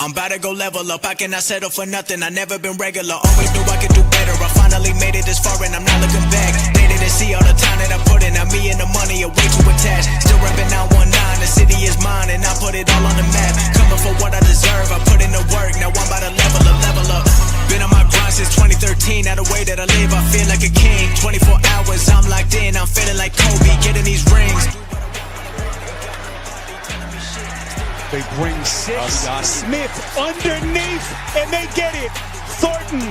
I'm about to go level up, I cannot settle for nothing, I never been regular, always knew I could do better, I finally made it this far and I'm not looking back. They didn't see all the time that I put in, now me and the money are way too attached. Still reppin' 919, the city is mine and I put it all on the map. Coming for what I deserve, I put in the work, now I'm about to level up. Been on my grind since 2013, now the way that I live, I feel like a king. 24 hours, I'm locked in, I'm feeling like Kobe, getting these rings. They bring six, Smith underneath, and they get it. Thornton.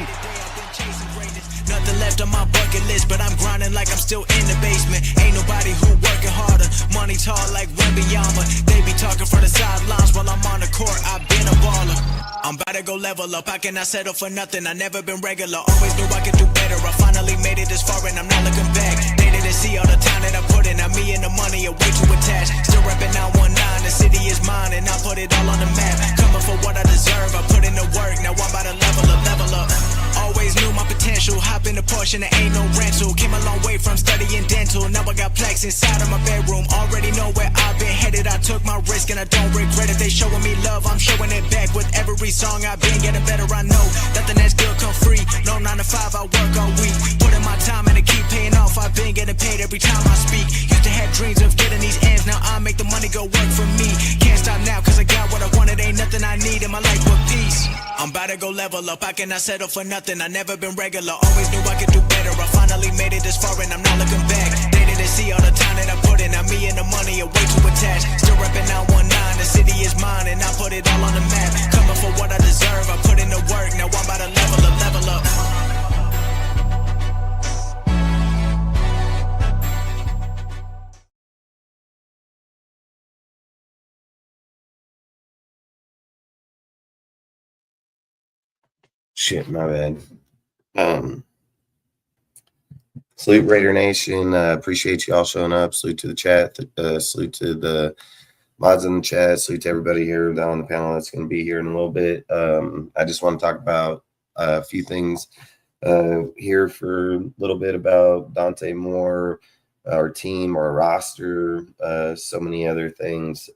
Nothing left on my bucket list, but I'm grinding like I'm still in the basement. Ain't nobody who working harder. Money tall like Wembanyama. They be talking for the sidelines while I'm on the court. I've been a baller. I'm about to go level up, I cannot settle for nothing, I never been regular, always knew I could do better, I finally made it this far and I'm not looking back. They didn't see all the time that I put in, now me and the money are way too attached. Still reppin' 919, the city is mine and I put it all on the map. Coming for what I deserve, I put in the work, now I'm about to level up. Always knew my potential, hop in the Porsche and there ain't no rental. Came a long way from studying dental, now I got plaques inside of my bedroom. Already know where I've been headed, I took my risk and I don't regret it. They showing me love, I'm showing it back with every song I've been getting better. I know nothing that's good come free, no 9 to 5, I work all week. Put in my time and it keep paying off, I've been getting paid every time I speak. Used to have dreams of getting these ends, now I make the money go work for me. Can't stop now cause I got what I wanted, ain't nothing I need in my life but peace. I'm about to go level up, I cannot settle for nothing, I never been regular, always knew I could do better, I finally made it this far and I'm not looking back. They didn't see all the time that I put in, now me and the money are way too attached. Still reppin' 919, the city is mine and I put it all on the map. Coming for what I deserve, I put in the work, now I'm about to level up. Shit, my bad. Salute Raider Nation. Appreciate you all showing up. Salute to the chat. Salute to the mods in the chat. Salute to everybody here down on the panel that's going to be here in a little bit. I just want to talk about a few things here for a little bit about Dante Moore, our team, our roster, so many other things.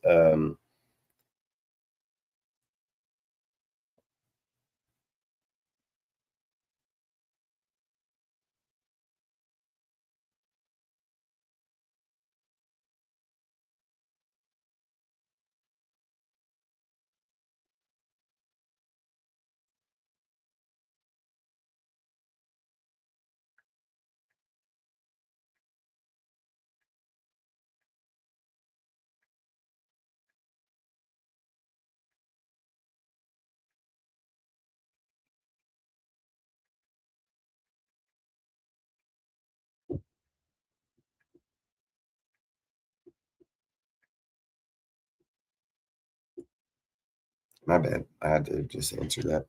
My bad. I had to just answer that.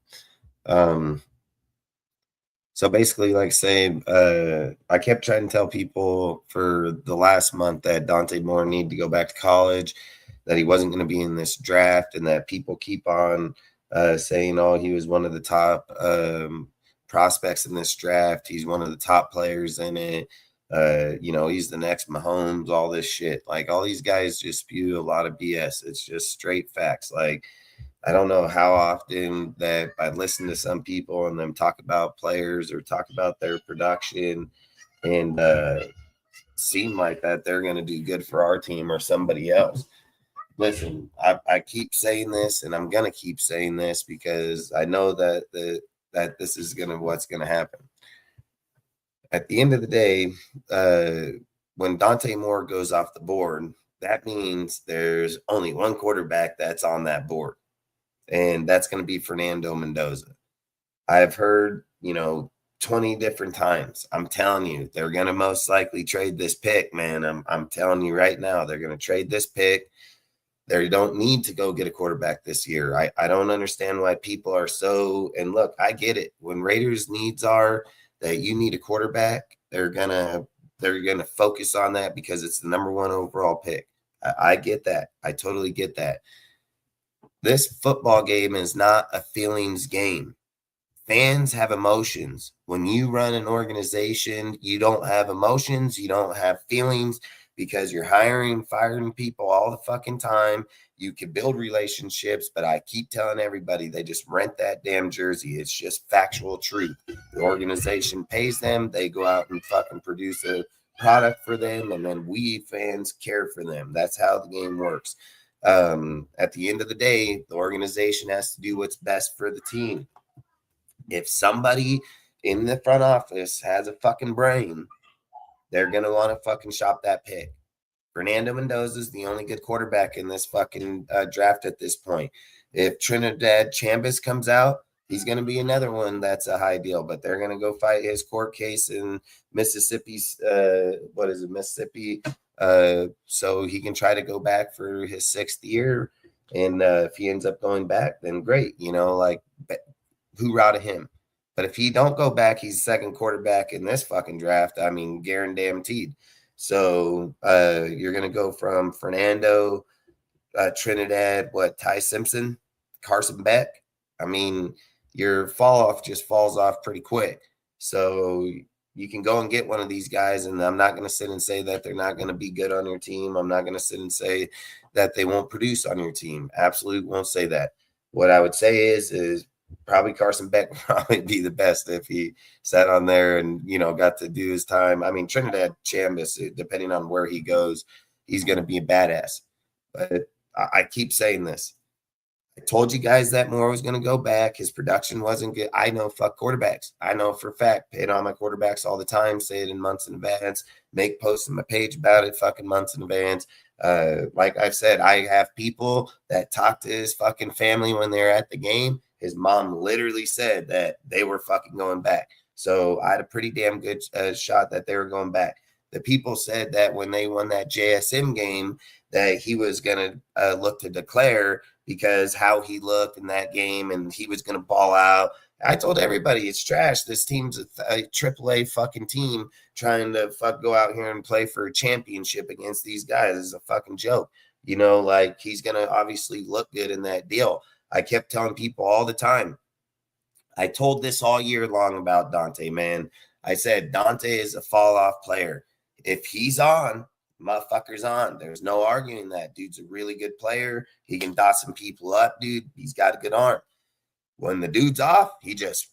So basically, like I say, I kept trying to tell people for the last month that Dante Moore needed to go back to college, that he wasn't going to be in this draft, and that people keep on saying, oh, he was one of the top prospects in this draft. He's one of the top players in it. He's the next Mahomes, all this shit. Like, all these guys just spew a lot of BS. It's just straight facts. Like, I don't know how often that I listen to some people and them talk about players or talk about their production and seem like that they're going to do good for our team or somebody else. Listen, I keep saying this and I'm going to keep saying this because I know that this is what's going to happen. At the end of the day, when Dante Moore goes off the board, that means there's only one quarterback that's on that board. And that's going to be Fernando Mendoza. I've heard, 20 different times. I'm telling you, they're going to most likely trade this pick, man. I'm telling you right now, they're going to trade this pick. They don't need to go get a quarterback this year. I don't understand why people are so, and look, I get it. When Raiders' needs are that you need a quarterback, they're gonna focus on that because it's the number one overall pick. I get that. I totally get that. This football game is not a feelings game. Fans have emotions. When you run an organization, you don't have emotions, you don't have feelings because you're hiring, firing people all the fucking time. You can build relationships, but I keep telling everybody they just rent that damn jersey. It's just factual truth. The organization pays them, they go out and fucking produce a product for them, and then we fans care for them. That's how the game works. At the end of the day, the organization has to do what's best for the team. If somebody in the front office has a fucking brain, they're going to want to fucking shop that pick. Fernando Mendoza is the only good quarterback in this fucking draft at this point. If Trinidad Chambers comes out, he's going to be another one that's a high deal, but they're going to go fight his court case in Mississippi's, Mississippi, so he can try to go back for his 6th year. And if he ends up going back, then great, hoorah to him. But if he don't go back, he's second quarterback in this fucking draft. I mean, guaranteed. So you're going to go from Fernando, Trinidad, Ty Simpson, Carson Beck. I mean, your fall off just falls off pretty quick. So you can go and get one of these guys, and I'm not going to sit and say that they're not going to be good on your team. I'm not going to sit and say that they won't produce on your team. Absolutely won't say that. What I would say is probably Carson Beck would probably be the best if he sat on there and, got to do his time. I mean, Trinidad Chambers, depending on where he goes, he's going to be a badass. But I keep saying this. I told you guys that Moore was going to go back. His production wasn't good. I know, fuck quarterbacks. I know for a fact. Hit on my quarterbacks all the time. Say it in months in advance. Make posts on my page about it fucking months in advance. Like I've said, I have people that talk to his fucking family when they're at the game. His mom literally said that they were fucking going back. So I had a pretty damn good shot that they were going back. The people said that when they won that JSM game, that he was going to look to declare because how he looked in that game and he was going to ball out. I told everybody it's trash. This team's a AAA fucking team trying to go out here and play for a championship against these guys. It's a fucking joke. He's going to obviously look good in that deal. I kept telling people all the time. I told this all year long about Dante, man. I said, Dante is a fall-off player. If he's on, motherfucker's on. There's no arguing that. Dude's a really good player. He can dot some people up, dude. He's got a good arm. When the dude's off, he just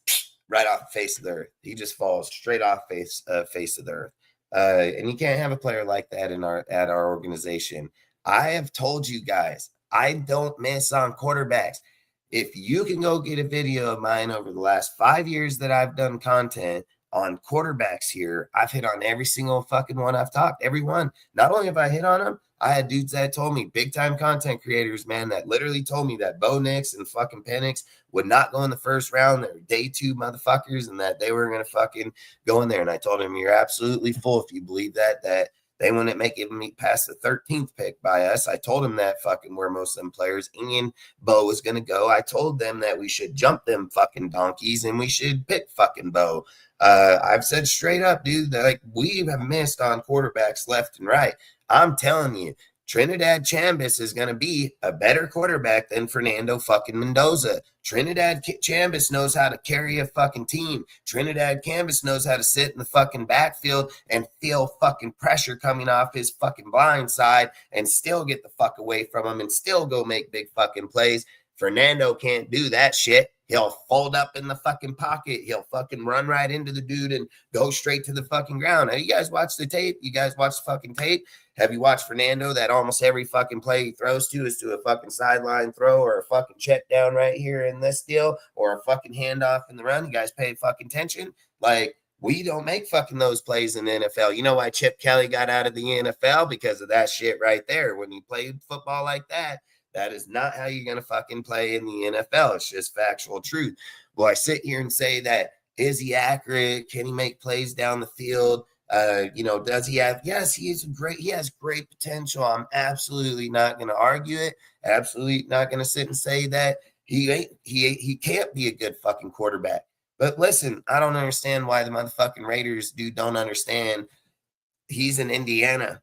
right off the face of the earth. He just falls straight off face of the earth. And you can't have a player like that at our organization. I have told you guys, I don't miss on quarterbacks. If you can go get a video of mine over the last 5 years that I've done content on quarterbacks here, I've hit on every single fucking one I've talked. Every one. Not only have I hit on them, I had dudes that told me, big time content creators, man, that literally told me that Bo Nix and fucking Penix would not go in the first round. They were day 2 motherfuckers and that they were going to fucking go in there. And I told him, you're absolutely full if you believe that they wouldn't make it past the 13th pick by us. I told him that fucking where most of them players and Bo was going to go. I told them that we should jump them fucking donkeys and we should pick fucking Bo. I've said straight up, dude, that we have missed on quarterbacks left and right. I'm telling you, Trinidad Chambers is going to be a better quarterback than Fernando fucking Mendoza. Trinidad Chambers knows how to carry a fucking team. Trinidad Chambers knows how to sit in the fucking backfield and feel fucking pressure coming off his fucking blind side and still get the fuck away from him and still go make big fucking plays. Fernando can't do that shit. He'll fold up in the fucking pocket. He'll fucking run right into the dude and go straight to the fucking ground. Now, you guys watch the tape? You guys watch the fucking tape? Have you watched Fernando that almost every fucking play he throws to is to a fucking sideline throw or a fucking check down right here in this deal or a fucking handoff in the run? You guys pay fucking attention? We don't make fucking those plays in the NFL. You know why Chip Kelly got out of the NFL? Because of that shit right there. When you played football like that, that is not how you're going to fucking play in the NFL. It's just factual truth. Will I sit here and say that, is he accurate? Can he make plays down the field? Does he have, yes, he has great potential. I'm absolutely not going to argue it. Absolutely not going to sit and say that he can't be a good fucking quarterback. But listen, I don't understand why the motherfucking Raiders don't understand. He's in Indiana.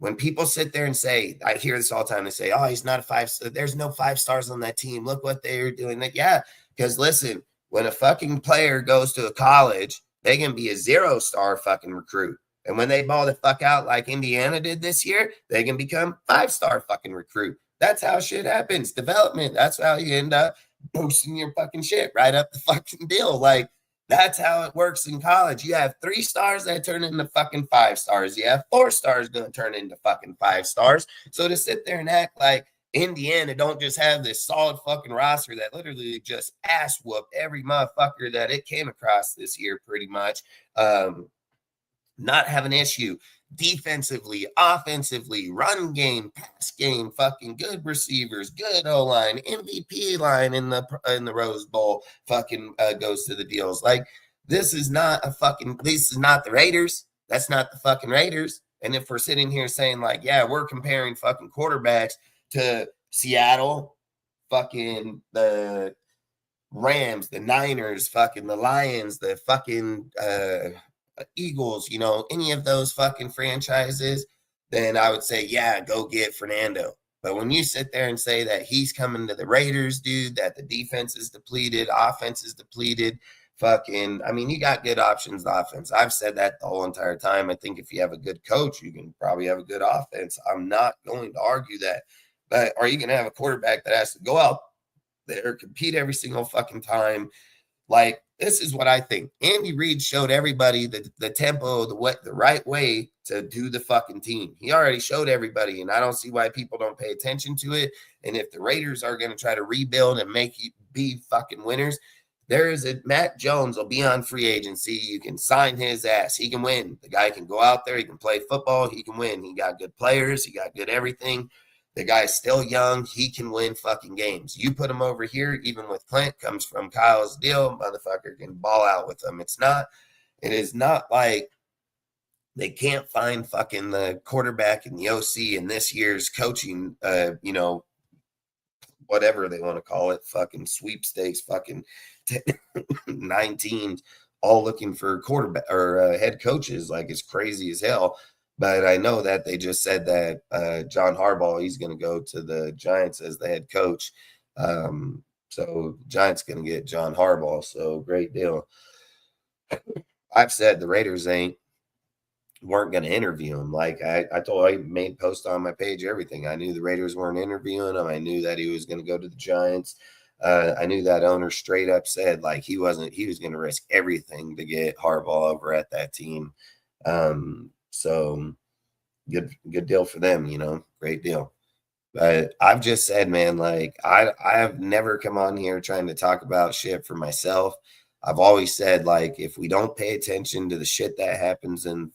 when people sit there and say, I hear this all the time, they say, oh, he's not a 5, there's no 5 stars on that team. Look what they're doing. Yeah, because listen, when a fucking player goes to a college, they can be a 0-star fucking recruit. And when they ball the fuck out like Indiana did this year, they can become 5-star fucking recruit. That's how shit happens. Development. That's how you end up boosting your fucking shit right up the fucking deal. Like, that's how it works in college. You have 3 stars that turn into fucking 5 stars. You have 4 stars going to turn into fucking 5 stars. So to sit there and act like Indiana don't just have this solid fucking roster that literally just ass whooped every motherfucker that it came across this year, pretty much. Not have an issue defensively, offensively, run game, pass game, fucking good receivers, good O-line, MVP line in the Rose Bowl fucking goes to the deals. Like, this is not the Raiders. That's not the fucking Raiders. And if we're sitting here saying like, yeah, we're comparing fucking quarterbacks to Seattle, fucking the Rams, the Niners, fucking the Lions, the fucking Eagles, you know, any of those fucking franchises, then I would say, yeah, go get Fernando. But when you sit there and say that he's coming to the Raiders, dude, that the defense is depleted, offense is depleted, fucking, I mean, you got good options, offense. I've said that the whole entire time. I think if you have a good coach, you can probably have a good offense. I'm not going to argue that. But are you going to have a quarterback that has to go out there, compete every single fucking time? Like, this is what I think. Andy Reid showed everybody the tempo, the right way to do the fucking team. He already showed everybody, and I don't see why people don't pay attention to it. And if the Raiders are going to try to rebuild and make you be fucking winners, Matt Jones will be on free agency. You can sign his ass. He can win. The guy can go out there. He can play football. He can win. He got good players. He got good everything. The guy's still young. He can win fucking games. You put him over here, even with Clint, comes from Kyle's deal. Motherfucker can ball out with him. It is not like they can't find fucking the quarterback and the OC in this year's coaching, whatever they want to call it, fucking sweepstakes, fucking 9 teams all looking for quarterback or head coaches. Like, it's crazy as hell. But I know that they just said that John Harbaugh, he's going to go to the Giants as the head coach. So Giants going to get John Harbaugh. So great deal. I've said the Raiders weren't going to interview him. Like I made posts on my page, everything. I knew the Raiders weren't interviewing him. I knew that he was going to go to the Giants. I knew that owner straight up said like he was going to risk everything to get Harbaugh over at that team. So good deal for them, you know, great deal. But I've just said, man, like I have never come on here trying to talk about shit for myself. I've always said, like, if we don't pay attention to the shit that happens in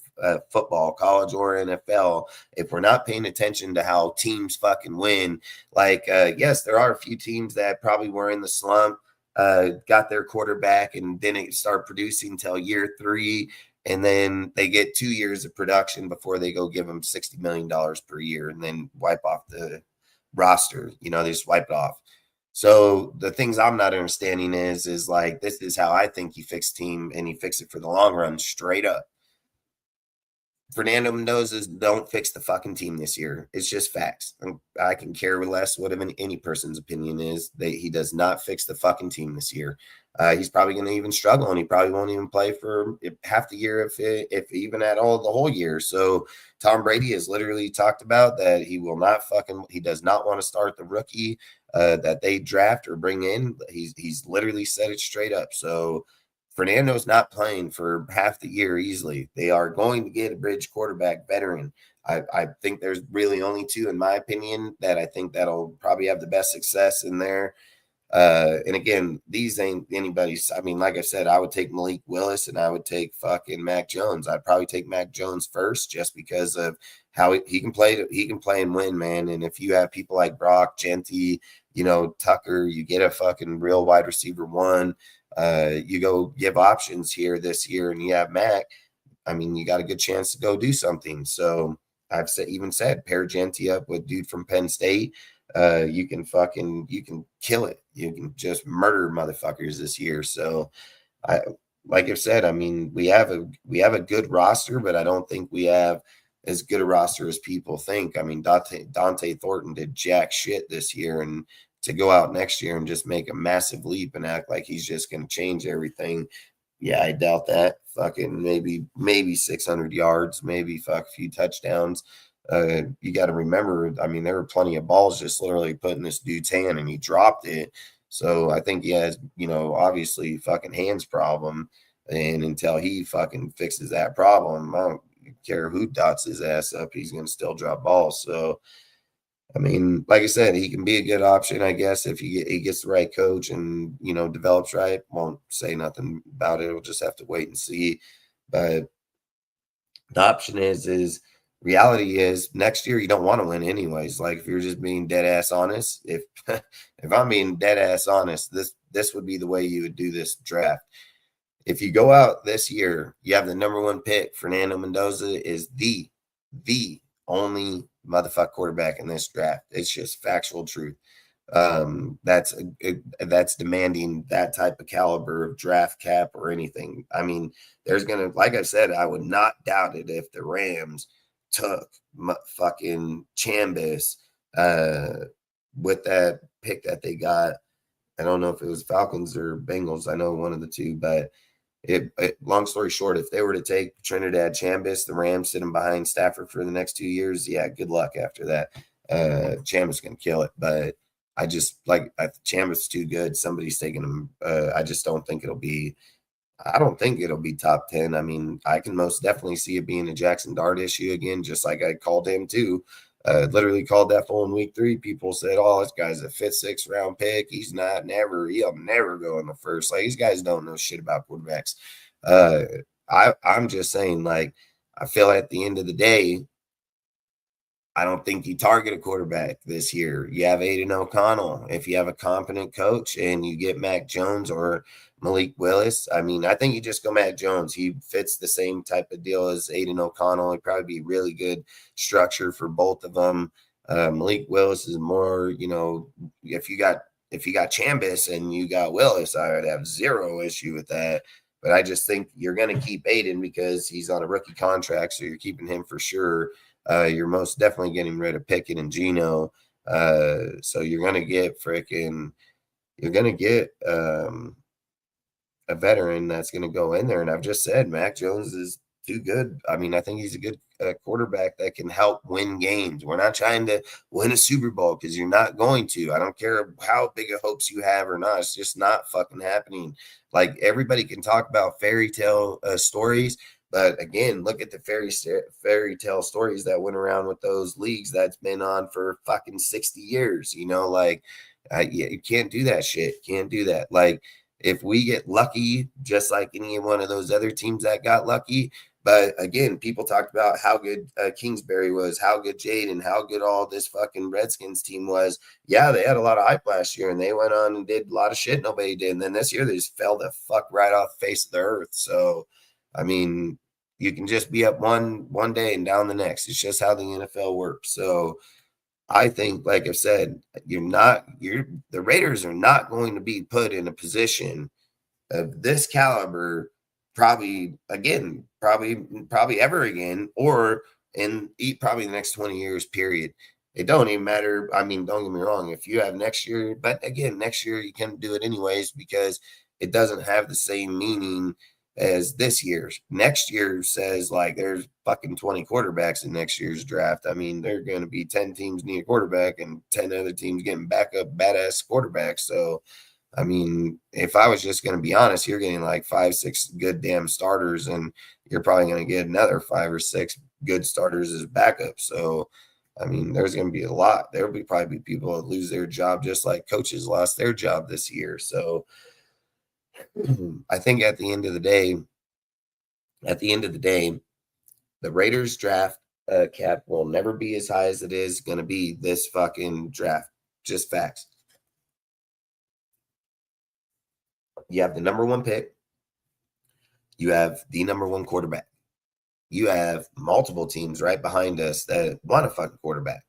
football, college or NFL, if we're not paying attention to how teams fucking win, like, yes, there are a few teams that probably were in the slump, got their quarterback and didn't start producing till year 3. And then they get 2 years of production before they go give them $60 million per year and then wipe off the roster. You know, they just wipe it off. So the things I'm not understanding is like, this is how I think he fixed team, and he fixed it for the long run straight up. Fernando Mendoza don't fix the fucking team this year. It's just facts. I can care less what any person's opinion is. He does not fix the fucking team this year. He's probably going to even struggle, and he probably won't even play for half the year, if even at all the whole year. So Tom Brady has literally talked about that he does not want to start the rookie that they draft or bring in. He's literally said it straight up. So Fernando's not playing for half the year easily. They are going to get a bridge quarterback veteran. I think there's really only 2, in my opinion, that I think that'll probably have the best success in there. And again, these ain't anybody's. I mean, like I said, I would take Malik Willis and I would take fucking Mac Jones. I'd probably take Mac Jones first just because of how he can play. He can play and win, man. And if you have people like Brock, Genty, you know, Tucker, you get a fucking real wide receiver 1. You go give options here this year, and you have Mac. I mean, you got a good chance to go do something. So I've even said pair Genty up with dude from Penn State. You can kill it. You can just murder motherfuckers this year. So like I've said, I mean, we have a good roster, but I don't think we have as good a roster as people think. I mean, Dante Thornton did jack shit this year, and to go out next year and just make a massive leap and act like he's just going to change everything, yeah, I doubt that. Fucking maybe 600 yards, maybe a few touchdowns. You got to remember, I mean, there were plenty of balls just literally put in this dude's hand, and he dropped it. So I think he has, obviously fucking hands problem. And until he fucking fixes that problem, I don't care who dots his ass up, he's going to still drop balls. So, I mean, like I said, he can be a good option, I guess, if he gets the right coach and, develops right. Won't say nothing about it. We'll just have to wait and see. But the option is reality is next year you don't want to win anyways. Like, if you're just being dead ass honest, if I'm being dead ass honest, this would be the way you would do this draft. If you go out this year, you have the number 1 pick. Fernando Mendoza is the only motherfucker quarterback in this draft. It's just factual truth. That's demanding that type of caliber of draft cap or anything. I mean, like I said, I would not doubt it if the Rams took fucking Chambers with that pick that they got. I don't know if it was Falcons or Bengals. I know one of the two, but long story short, if they were to take Trinidad Chambers, the Rams sit him behind Stafford for the next 2 years, yeah, good luck after that. Chambers can kill it, but I just Chambers is too good. Somebody's taking him. I just don't think it'll be. I don't think it'll be top 10. I mean, I can most definitely see it being a Jackson Dart issue again, just like I called him too. Literally called that fool in week 3. People said, "Oh, this guy's a 5th, 6th round pick. He'll never go in the first." Like, these guys don't know shit about quarterbacks. I'm just saying, like, I feel at the end of the day, I don't think you target a quarterback this year. You have Aiden O'Connell. If you have a competent coach and you get Mac Jones or Malik Willis, I mean, I think you just go Mac Jones. He fits the same type of deal as Aiden O'Connell. He'd probably be really good structure for both of them. Malik Willis is more, if you got Chambers and you got Willis, I would have zero issue with that. But I just think you're going to keep Aiden because he's on a rookie contract, so you're keeping him for sure. You're most definitely getting rid of Pickett and Geno. So you're going to get a veteran that's going to go in there. And I've just said Mac Jones is too good. I mean, I think he's a good quarterback that can help win games. We're not trying to win a Super Bowl because you're not going to. I don't care how big of hopes you have or not. It's just not fucking happening. Like, everybody can talk about fairy tale stories. But again, look at the fairy tale stories that went around with those leagues that's been on for fucking 60 years. You can't do that shit. Can't do that. Like, if we get lucky, just like any one of those other teams that got lucky. But again, people talked about how good Kingsbury was, how good Jaden, how good all this fucking Redskins team was. Yeah, they had a lot of hype last year, and they went on and did a lot of shit nobody did. And then this year, they just fell the fuck right off the face of the earth. So, I mean, you can just be up one day and down the next. It's just how the NFL works. So I think, like I've said, the Raiders are not going to be put in a position of this caliber probably ever again, or in probably the next 20 years, period. It don't even matter. I mean, don't get me wrong. If you have next year, but again, next year you can do it anyways because it doesn't have the same meaning as this year's. Next year says like there's fucking 20 quarterbacks in next year's draft. I mean, there are going to be 10 teams need a quarterback and 10 other teams getting backup badass quarterbacks. So, I mean, if I was just going to be honest, you're getting like 5, 6 good damn starters, and you're probably going to get another 5 or 6 good starters as backup. So, I mean, there's going to be a lot. There will probably be people that lose their job just like coaches lost their job this year. So, I think at the end of the day, the Raiders draft cap will never be as high as it is going to be this fucking draft. Just facts. You have the number 1 pick. You have the number 1 quarterback. You have multiple teams right behind us that want a fucking quarterback.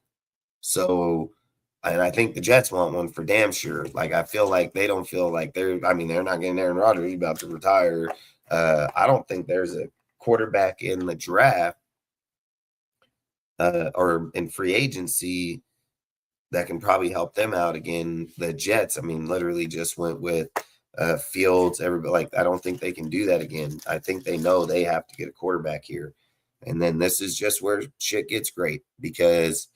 So, and I think the Jets want one for damn sure. Like, I feel like they don't feel like they're not getting Aaron Rodgers. He's about to retire. I don't think there's a quarterback in the draft or in free agency that can probably help them out again. The Jets, I mean, literally just went with Fields. Everybody, like, I don't think they can do that again. I think they know they have to get a quarterback here. And then this is just where shit gets great, because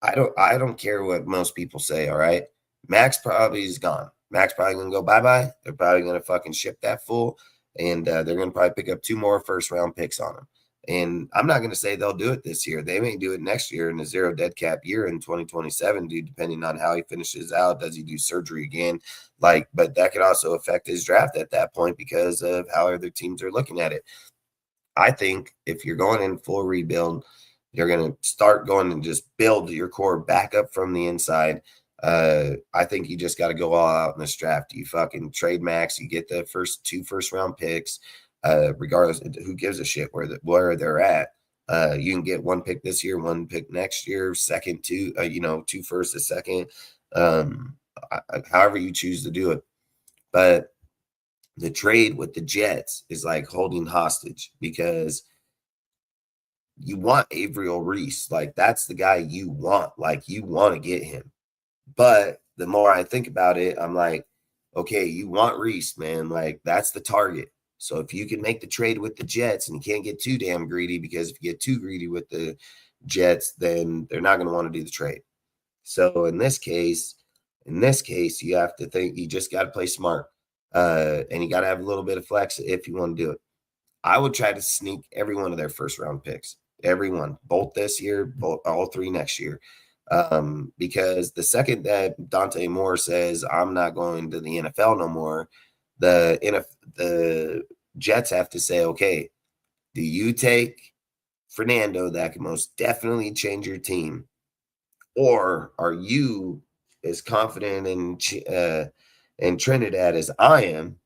I don't care what most people say. All right. Max probably is gone. Max probably going to go bye-bye. They're probably going to fucking ship that fool. And they're going to probably pick up 2 more first-round picks on him. And I'm not going to say they'll do it this year. They may do it next year in a 0 dead cap year in 2027, dude, depending on how he finishes out. Does he do surgery again? Like, but that could also affect his draft at that point because of how other teams are looking at it. I think if you're going in full rebuild, you're going to start going and just build your core back up from the inside. I think you just got to go all out in this draft. You fucking trade Max, you get the first 2 first-round picks. Regardless, who gives a shit where they're at. You can get 1 pick this year, 1 pick next year, second 2, 2 first, a second, however you choose to do it. But the trade with the Jets is like holding hostage, because you want Averill Reese. Like, that's the guy you want. Like, you want to get him. But the more I think about it, I'm like, okay, you want Reese, man. Like, that's the target. So if you can make the trade with the Jets, and you can't get too damn greedy, because if you get too greedy with the Jets, then they're not going to want to do the trade. So in this case, you have to think, you just got to play smart. And you got to have a little bit of flex if you want to do it. I would try to sneak every one of their first round picks, everyone, both this year, both all 3 next year. Because the second that Dante Moore says, I'm not going to the NFL no more, the Jets have to say, okay, do you take Fernando that can most definitely change your team? Or are you as confident in Trinidad as I am?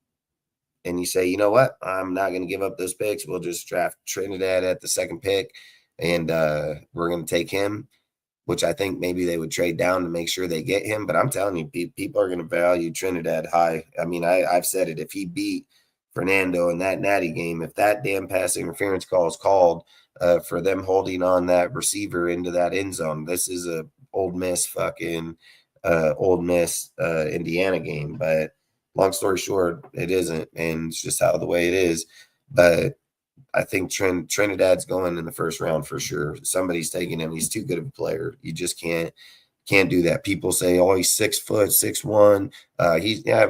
And you say, you know what? I'm not going to give up those picks. We'll just draft Trinidad at the 2nd pick, and we're going to take him, which I think maybe they would trade down to make sure they get him. But I'm telling you, people are going to value Trinidad high. I mean, I've said it. If he beat Fernando in that natty game, if that damn pass interference call is called for them holding on that receiver into that end zone, this is a Ole Miss Indiana game. But long story short, it isn't, and it's just how the way it is. But I think Trinidad's going in the first round for sure. Somebody's taking him. He's too good of a player. You just can't do that. People say, oh, he's 6 foot, 6'1".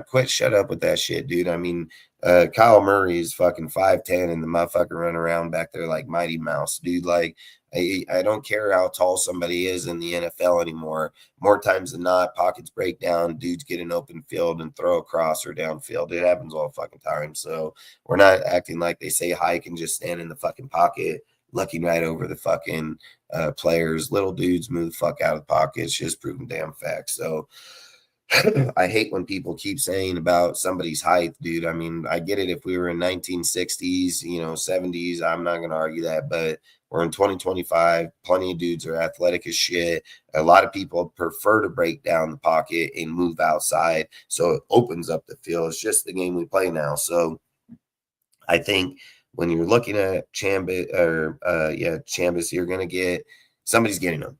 Quit, shut up with that shit, dude. I mean, Kyle Murray is fucking 5'10", and the motherfucker running around back there like Mighty Mouse, dude. Like, I don't care how tall somebody is in the NFL anymore. More times than not, pockets break down, dudes get an open field and throw across or downfield. It happens all the fucking time. So we're not acting like they say Hike can just stand in the fucking pocket, looking right over the fucking players. Little dudes move the fuck out of the pocket. It's just proven damn fact. So I hate when people keep saying about somebody's height, dude. I mean, I get it if we were in 1960s, 70s, I'm not going to argue that, but we're in 2025. Plenty of dudes are athletic as shit. A lot of people prefer to break down the pocket and move outside, so it opens up the field. It's just the game we play now. So I think when you're looking at Chambers, you're going to get somebody's getting them.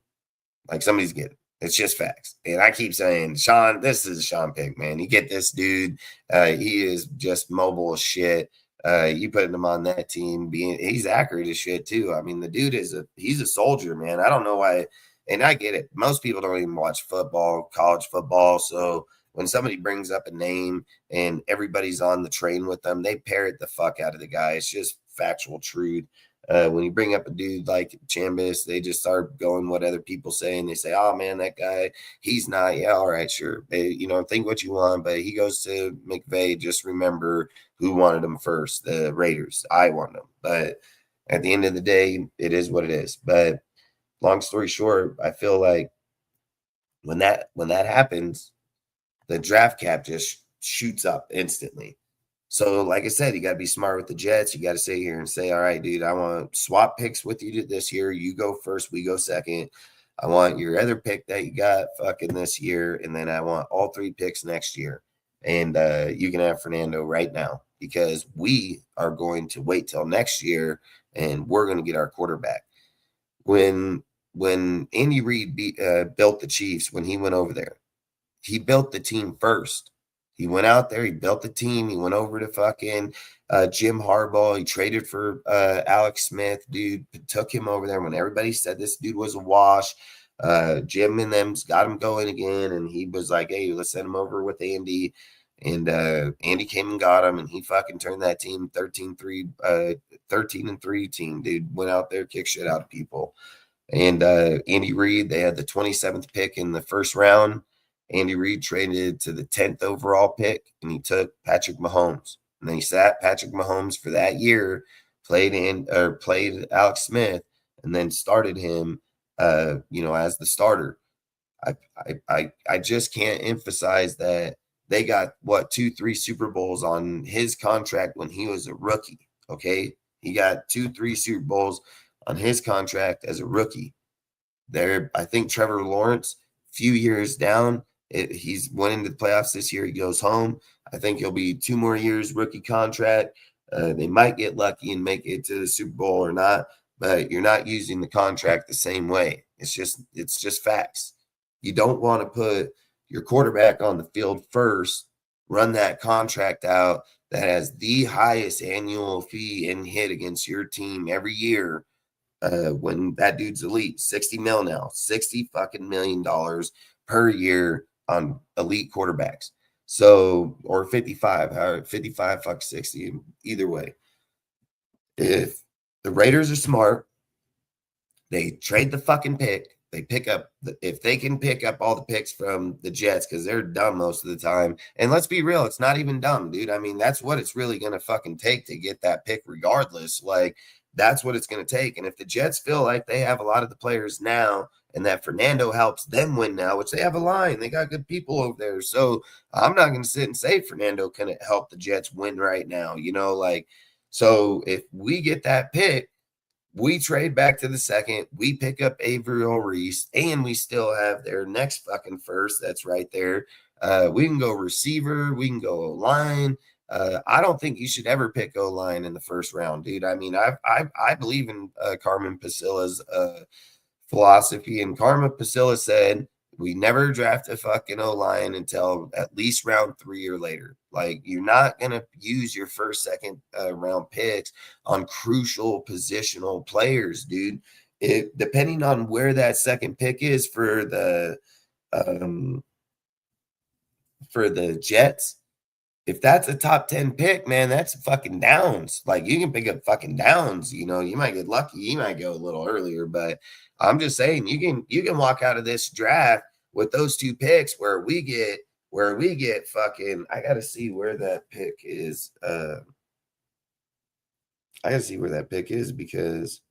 Like, somebody's getting. It's just facts. And I keep saying, Sean, this is a Sean pick, man. You get this dude. He is just mobile as shit. You put him on that team, he's accurate as shit too. I mean, the dude he's a soldier, man. I don't know why. And I get it. Most people don't even watch football, college football. So when somebody brings up a name and everybody's on the train with them, they parrot the fuck out of the guy. It's just factual truth. When you bring up a dude like Chambers, they just start going what other people say, and they say, oh man, that guy, he's not. Yeah, all right, sure. Think what you want, but he goes to McVay. Just remember who wanted him first, the Raiders. I want him. But at the end of the day, it is what it is. But long story short, I feel like when that happens, the draft cap just shoots up instantly. So, like I said, you got to be smart with the Jets. You got to sit here and say, all right, dude, I want to swap picks with you this year. You go first, we go second. I want your other pick that you got fucking this year, and then I want all 3 picks next year. And you can have Fernando right now, because we are going to wait till next year, and we're going to get our quarterback. When when Andy Reid built the Chiefs, when he went over there, he built the team first. He went out there, he built the team. He went over to fucking Jim Harbaugh. He traded for Alex Smith, dude. Took him over there when everybody said this dude was a wash. Jim and them got him going again, and he was like, "Hey, let's send him over with Andy." And Andy came and got him, and he fucking turned that team 13-3 team, dude. Went out there, kicked shit out of people. And Andy Reid, they had the 27th pick in the first round. Andy Reid traded to the 10th overall pick, and he took Patrick Mahomes. And then he sat Patrick Mahomes for that year, played Alex Smith, and then started him, as the starter. I just can't emphasize that they got 2-3 Super Bowls on his contract when he was a rookie. Okay, he got 2-3 Super Bowls on his contract as a rookie. There, I think Trevor Lawrence, few years down, he's went into the playoffs this year. He goes home. I think he'll be 2 more years rookie contract. They might get lucky and make it to the Super Bowl or not, but you're not using the contract the same way. It's just facts. You don't want to put your quarterback on the field first, run that contract out that has the highest annual fee and hit against your team every year. When that dude's elite, 60 mil now, $60 fucking million per year on elite quarterbacks. So, or 55, 55, fuck 60, either way. If the Raiders are smart, they trade the fucking pick. They pick up, if they can pick up all the picks from the Jets, because they're dumb most of the time. And let's be real, it's not even dumb, dude. I mean, that's what it's really going to fucking take to get that pick regardless. Like, that's what it's going to take. And if the Jets feel like they have a lot of the players now and that Fernando helps them win now, which they have a line, they got good people over there. So I'm not going to sit and say Fernando can help the Jets win right now, so if we get that pick, we trade back to the second, we pick up Averill Reese, and we still have their next fucking first that's right there. We can go receiver, we can go O-line. I don't think you should ever pick O-line in the first round, dude. I mean, I believe in Carmen Pasilla's philosophy, and Carmen Pasilla said we never draft a fucking O-line until at least round 3 or later. Like, you're not going to use your first, second round picks on crucial positional players, dude. Depending on where that second pick is for the Jets, if that's a top 10 pick, man, that's fucking downs. Like, you can pick up fucking downs. You might get lucky. You might go a little earlier, but I'm just saying you can walk out of this draft with those 2 picks where we get fucking. I gotta see where that pick is. I gotta see where that pick is because.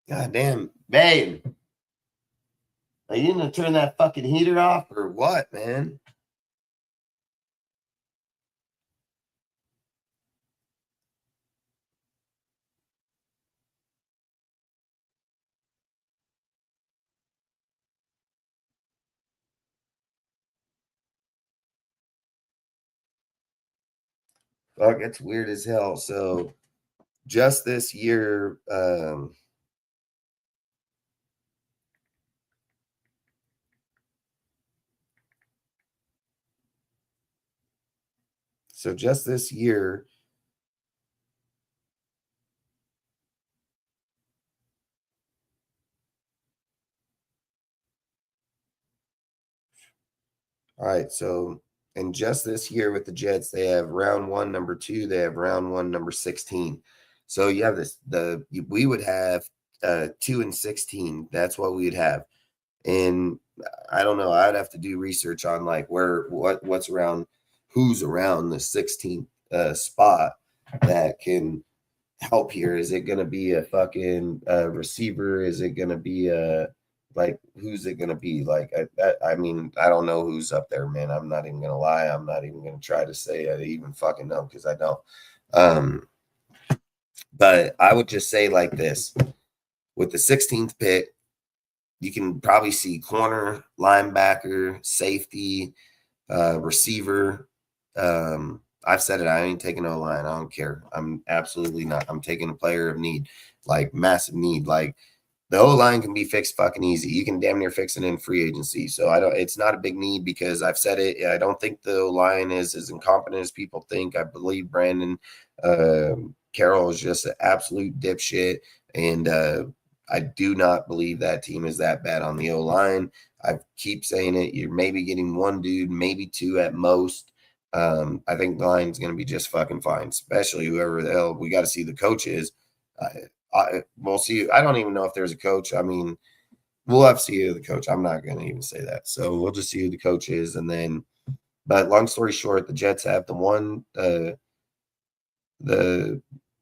God damn, babe. Are you gonna turn that fucking heater off or what, man? Fuck, it's weird as hell. So just this year, So just this year, all right, so and just this year with the Jets, they have round 1, number 2, they have round 1, number 16. So you have we would have 2 and 16. That's what we'd have. And I don't know, I'd have to do research on like what's around, who's around the 16th spot that can help here. Is it going to be a fucking receiver? Is it going to be who's it going to be? Like, I mean, I don't know who's up there, man. I'm not even going to lie. I'm not even going to try to say I even fucking know because I don't. But I would just say like this. With the 16th pick, you can probably see corner, linebacker, safety, receiver. I've said it. I ain't taking no line. I don't care. I'm absolutely not. I'm taking a player of need, like massive need. Like the O-line can be fixed fucking easy. You can damn near fix it in free agency. So it's not a big need because I've said it. I don't think the O-line is as incompetent as people think. I believe Brandon Carroll is just an absolute dipshit. And I do not believe that team is that bad on the O-line. I keep saying it. You're maybe getting one dude, maybe two at most. I think the line's going to be just fucking fine, especially whoever the hell we got to see the coach is. We'll see. I don't even know if there's a coach. I mean, we'll have to see who the coach. I'm not going to even say that. So we'll just see who the coach is. And then, but long story short, the Jets have the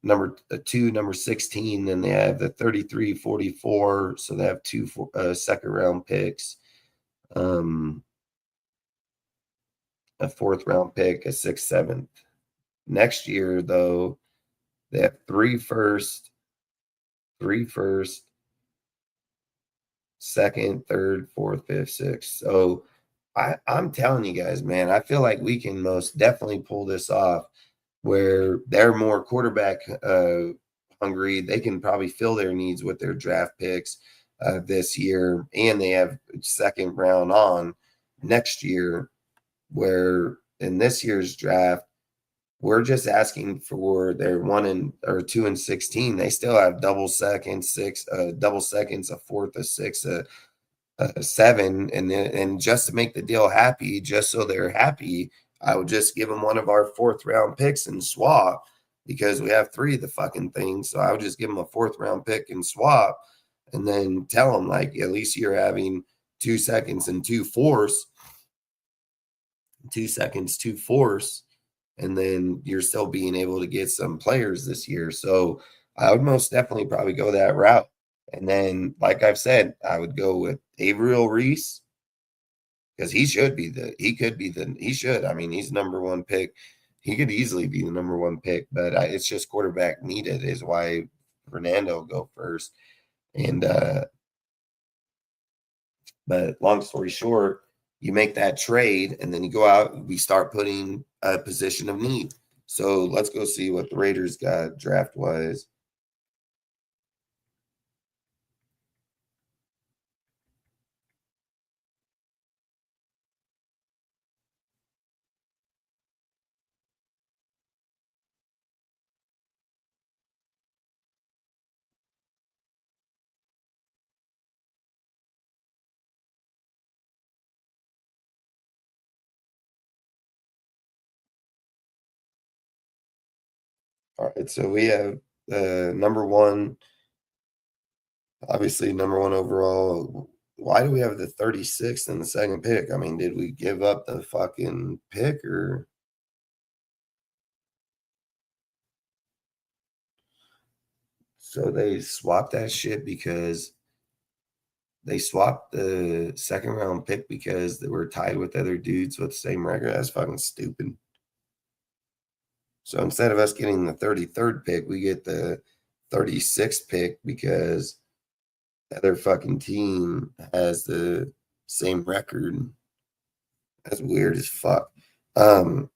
number 2, number 16, and they have the 33, 44. So they have 2 second round picks, a 4th round pick, a 6th, 7th. Next year, though, they have 3 first, 2nd, 3rd, 4th, 5th, 6th. So I'm telling you guys, man, I feel like we can most definitely pull this off where they're more quarterback hungry. They can probably fill their needs with their draft picks this year, and they have 2nd round on next year, where in this year's draft, we're just asking for their 2 and 16. They still have double seconds, a 4th, a 6th, a 7, and just to make the deal happy, just so they're happy, I would just give them one of our 4th round picks and swap, because we have 3 of the fucking things. So I would just give them a 4th round pick and swap, and then tell them, like, at least you're having 2 seconds and 2 fourths, 2 seconds, 2 fourths, and then you're still being able to get some players this year. So I would most definitely probably go that route. And then, like I've said, I would go with Averill Reese, because he should. I mean, he's number 1 pick. He could easily be the number 1 pick, but it's just quarterback needed is why Fernando go first. And, but long story short, you make that trade and then you go out and we start putting a position of need. So let's go see what the Raiders got draft-wise. All right, so we have number 1, obviously number 1 overall. Why do we have the 36th and the 2nd pick? I mean, did we give up the fucking pick or? So they swapped that shit because they swapped the 2nd round pick because they were tied with other dudes with the same record. That's fucking stupid. So instead of us getting the 33rd pick, we get the 36th pick because the other fucking team has the same record. That's weird as fuck. Man,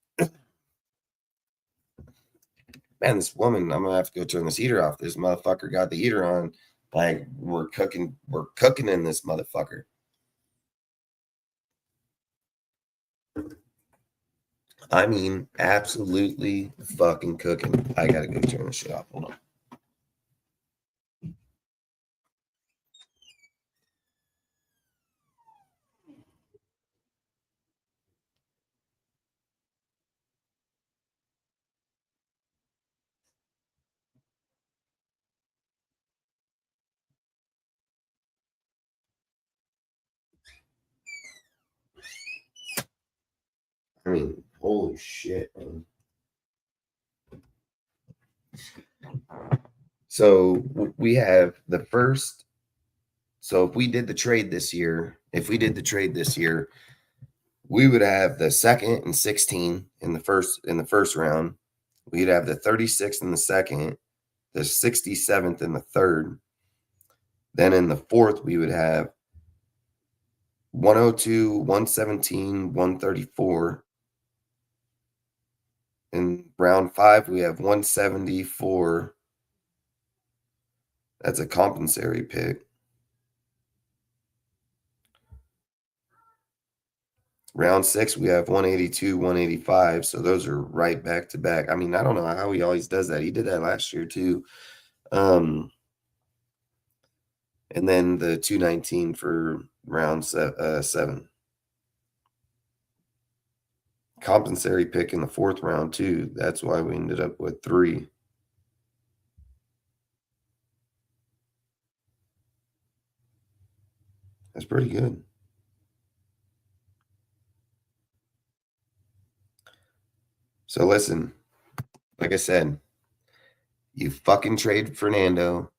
this woman, I'm gonna have to go turn this heater off. This motherfucker got the heater on. Like we're cooking in this motherfucker. I mean, absolutely fucking cooking. I gotta go turn this shit off. Hold on. I mean, holy shit, man. So we have the first. So if we did the trade this year, we would have the 2nd and 16 in the first round. We'd have the 36th in the 2nd, the 67th in the 3rd. Then in the 4th, we would have 102, 117, 134. In round 5, we have 174. That's a compensatory pick. Round 6, we have 182, 185. So those are right back to back. I mean, I don't know how he always does that. He did that last year too. And then the 219 for round 7. Compensatory pick in the 4th round too. That's why we ended up with 3. That's pretty good. So listen, like I said, you fucking trade Fernando.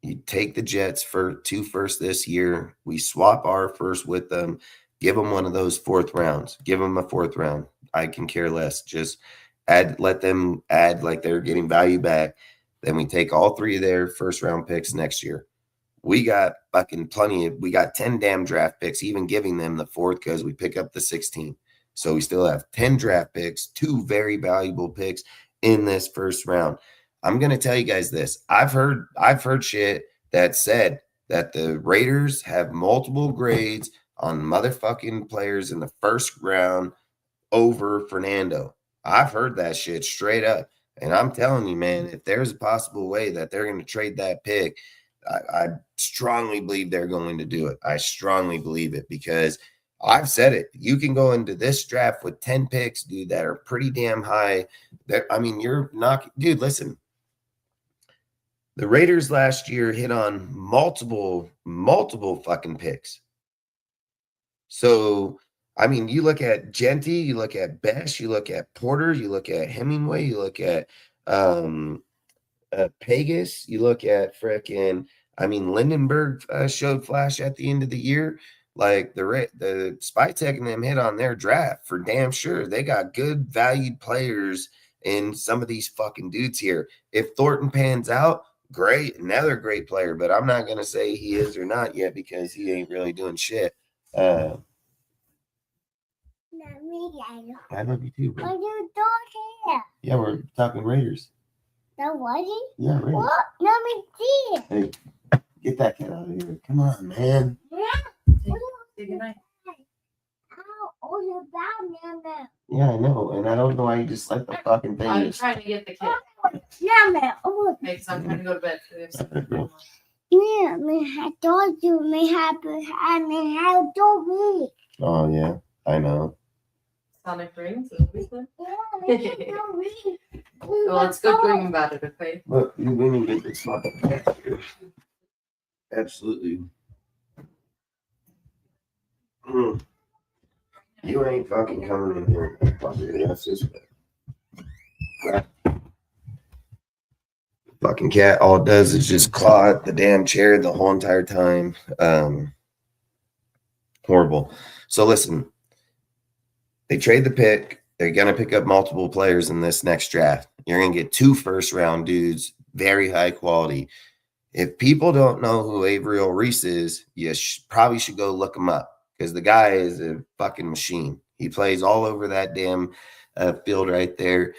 You take the Jets for 2 firsts this year. We swap our first with them. Give them one of those 4th rounds. Give them a 4th round. I can care less. Just let them add like they're getting value back. Then we take all 3 of their 1st round picks next year. We got fucking we got 10 damn draft picks, even giving them the 4th because we pick up the 16. So we still have 10 draft picks, 2 very valuable picks in this 1st round. I'm going to tell you guys this. I've heard shit that said that the Raiders have multiple grades on motherfucking players in the 1st round over Fernando. I've heard that shit straight up. And I'm telling you, man, if there's a possible way that they're going to trade that pick, I strongly believe they're going to do it. I strongly believe it because I've said it. You can go into this draft with 10 picks, dude, that are pretty damn high. I mean, you're not, dude, listen. The Raiders last year hit on multiple fucking picks. So, I mean, you look at Genty, you look at Besh, you look at Porter, you look at Hemingway, you look at Pegas, you look at frickin', I mean, Lindenberg showed flash at the end of the year. Like the Spytek and them hit on their draft for damn sure. They got good valued players in some of these fucking dudes here. If Thornton pans out, great, another great player, but I'm not going to say he is or not yet because he ain't really doing shit. I love you too, bro. What are you doing here? Yeah, we're talking Raiders. That was it? Yeah, Raiders. What? Let me see. Hey, get that cat out of here. Come on, man. Say goodnight. Oh, you're bad, Nana. Yeah, I know. And I don't know why you just let the fucking thing. I'm trying to get the kid. Nana, oh. Because I'm trying to go to bed. Yeah, I told you, I told me. Oh, yeah, I know. Sonic rings, is what we said? Yeah, told me. Well, let's go dream about it, okay? Look, you wouldn't get this fucking cat here. Absolutely. You ain't fucking coming in here. That's just fucking cat. All it does is just claw at the damn chair the whole entire time. Horrible. So listen, they trade the pick. They're going to pick up multiple players in this next draft. You're going to get 2 first-round dudes, very high quality. If people don't know who Averill Reese is, you probably should go look him up because the guy is a fucking machine. He plays all over that damn field right there.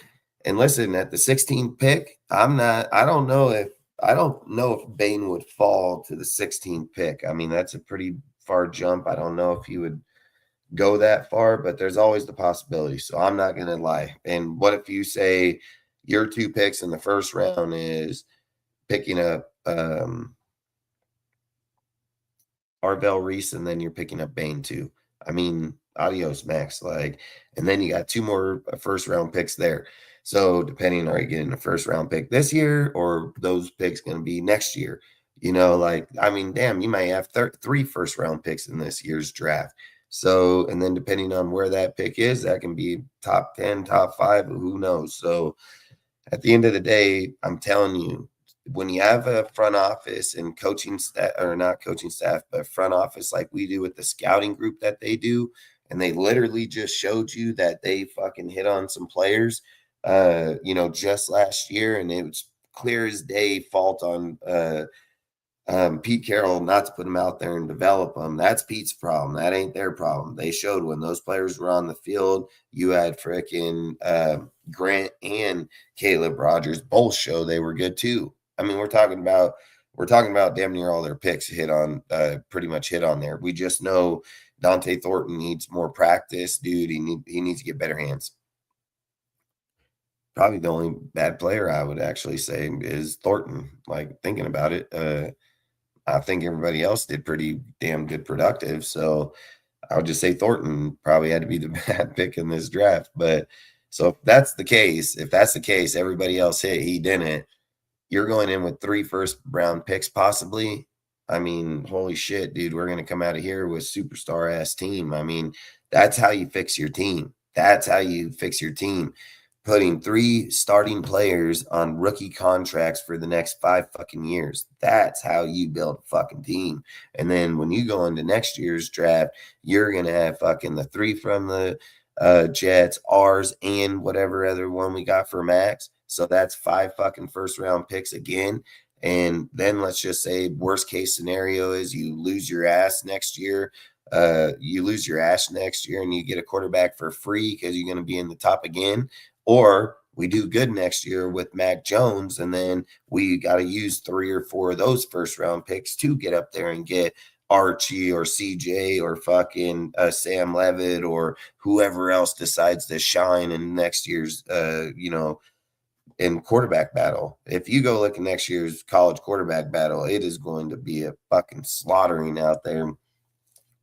And listen, at the 16th pick, I don't know if Bain would fall to the 16th pick. I mean, that's a pretty far jump. I don't know if he would go that far, but there's always the possibility. So I'm not going to lie. And what if you say your 2 picks in the 1st round is picking up Arvell Reese, and then you're picking up Bain too. I mean, adios, Max. Like, and then you got 2 more 1st round picks there. So depending, are you getting a 1st round pick this year or those picks going to be next year? You know, like, I mean, damn, you might have 3 1st round picks in this year's draft. So, and then depending on where that pick is, that can be top 10, top 5, who knows? So at the end of the day, I'm telling you, when you have a front office and coaching staff, or not coaching staff, but front office like we do with the scouting group that they do, and they literally just showed you that they fucking hit on some players, just last year, and it was clear as day fault on Pete Carroll, not to put him out there and develop them. That's Pete's problem. That ain't their problem. They showed when those players were on the field, you had frickin' Grant and Caleb Rogers both show they were good too. I mean, we're talking about damn near all their picks pretty much hit on there. We just know Dante Thornton needs more practice, dude. He needs to get better hands. Probably the only bad player I would actually say is Thornton. Like, thinking about it, I think everybody else did pretty damn good productive. So I would just say Thornton probably had to be the bad pick in this draft. But so if that's the case, everybody else hit, he didn't. You're going in with 3 first-round picks possibly. I mean, holy shit, dude, we're going to come out of here with superstar-ass team. I mean, that's how you fix your team. Putting 3 starting players on rookie contracts for the next 5 fucking years. That's how you build a fucking team. And then when you go into next year's draft, you're going to have fucking the 3 from the Jets, ours, and whatever other one we got for Max. So that's 5 fucking first-round picks again. And then let's just say worst case scenario is you lose your ass next year. And you get a quarterback for free because you're going to be in the top again. Or we do good next year with Mac Jones, and then we got to use 3 or 4 of those first-round picks to get up there and get Archie or CJ or fucking Sam Levitt or whoever else decides to shine in next year's, in quarterback battle. If you go look at next year's college quarterback battle, it is going to be a fucking slaughtering out there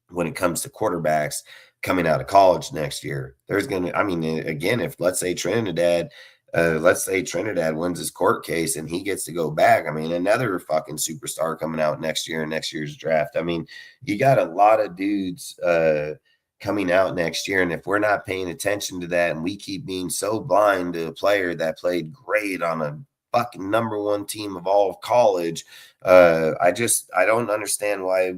when it comes to quarterbacks coming out of college next year. There's going to, I mean, again, if let's say Trinidad wins his court case and he gets to go back, I mean, another fucking superstar coming out next year in next year's draft. I mean, you got a lot of dudes coming out next year. And if we're not paying attention to that and we keep being so blind to a player that played great on a fucking number 1 team of all of college, I don't understand why,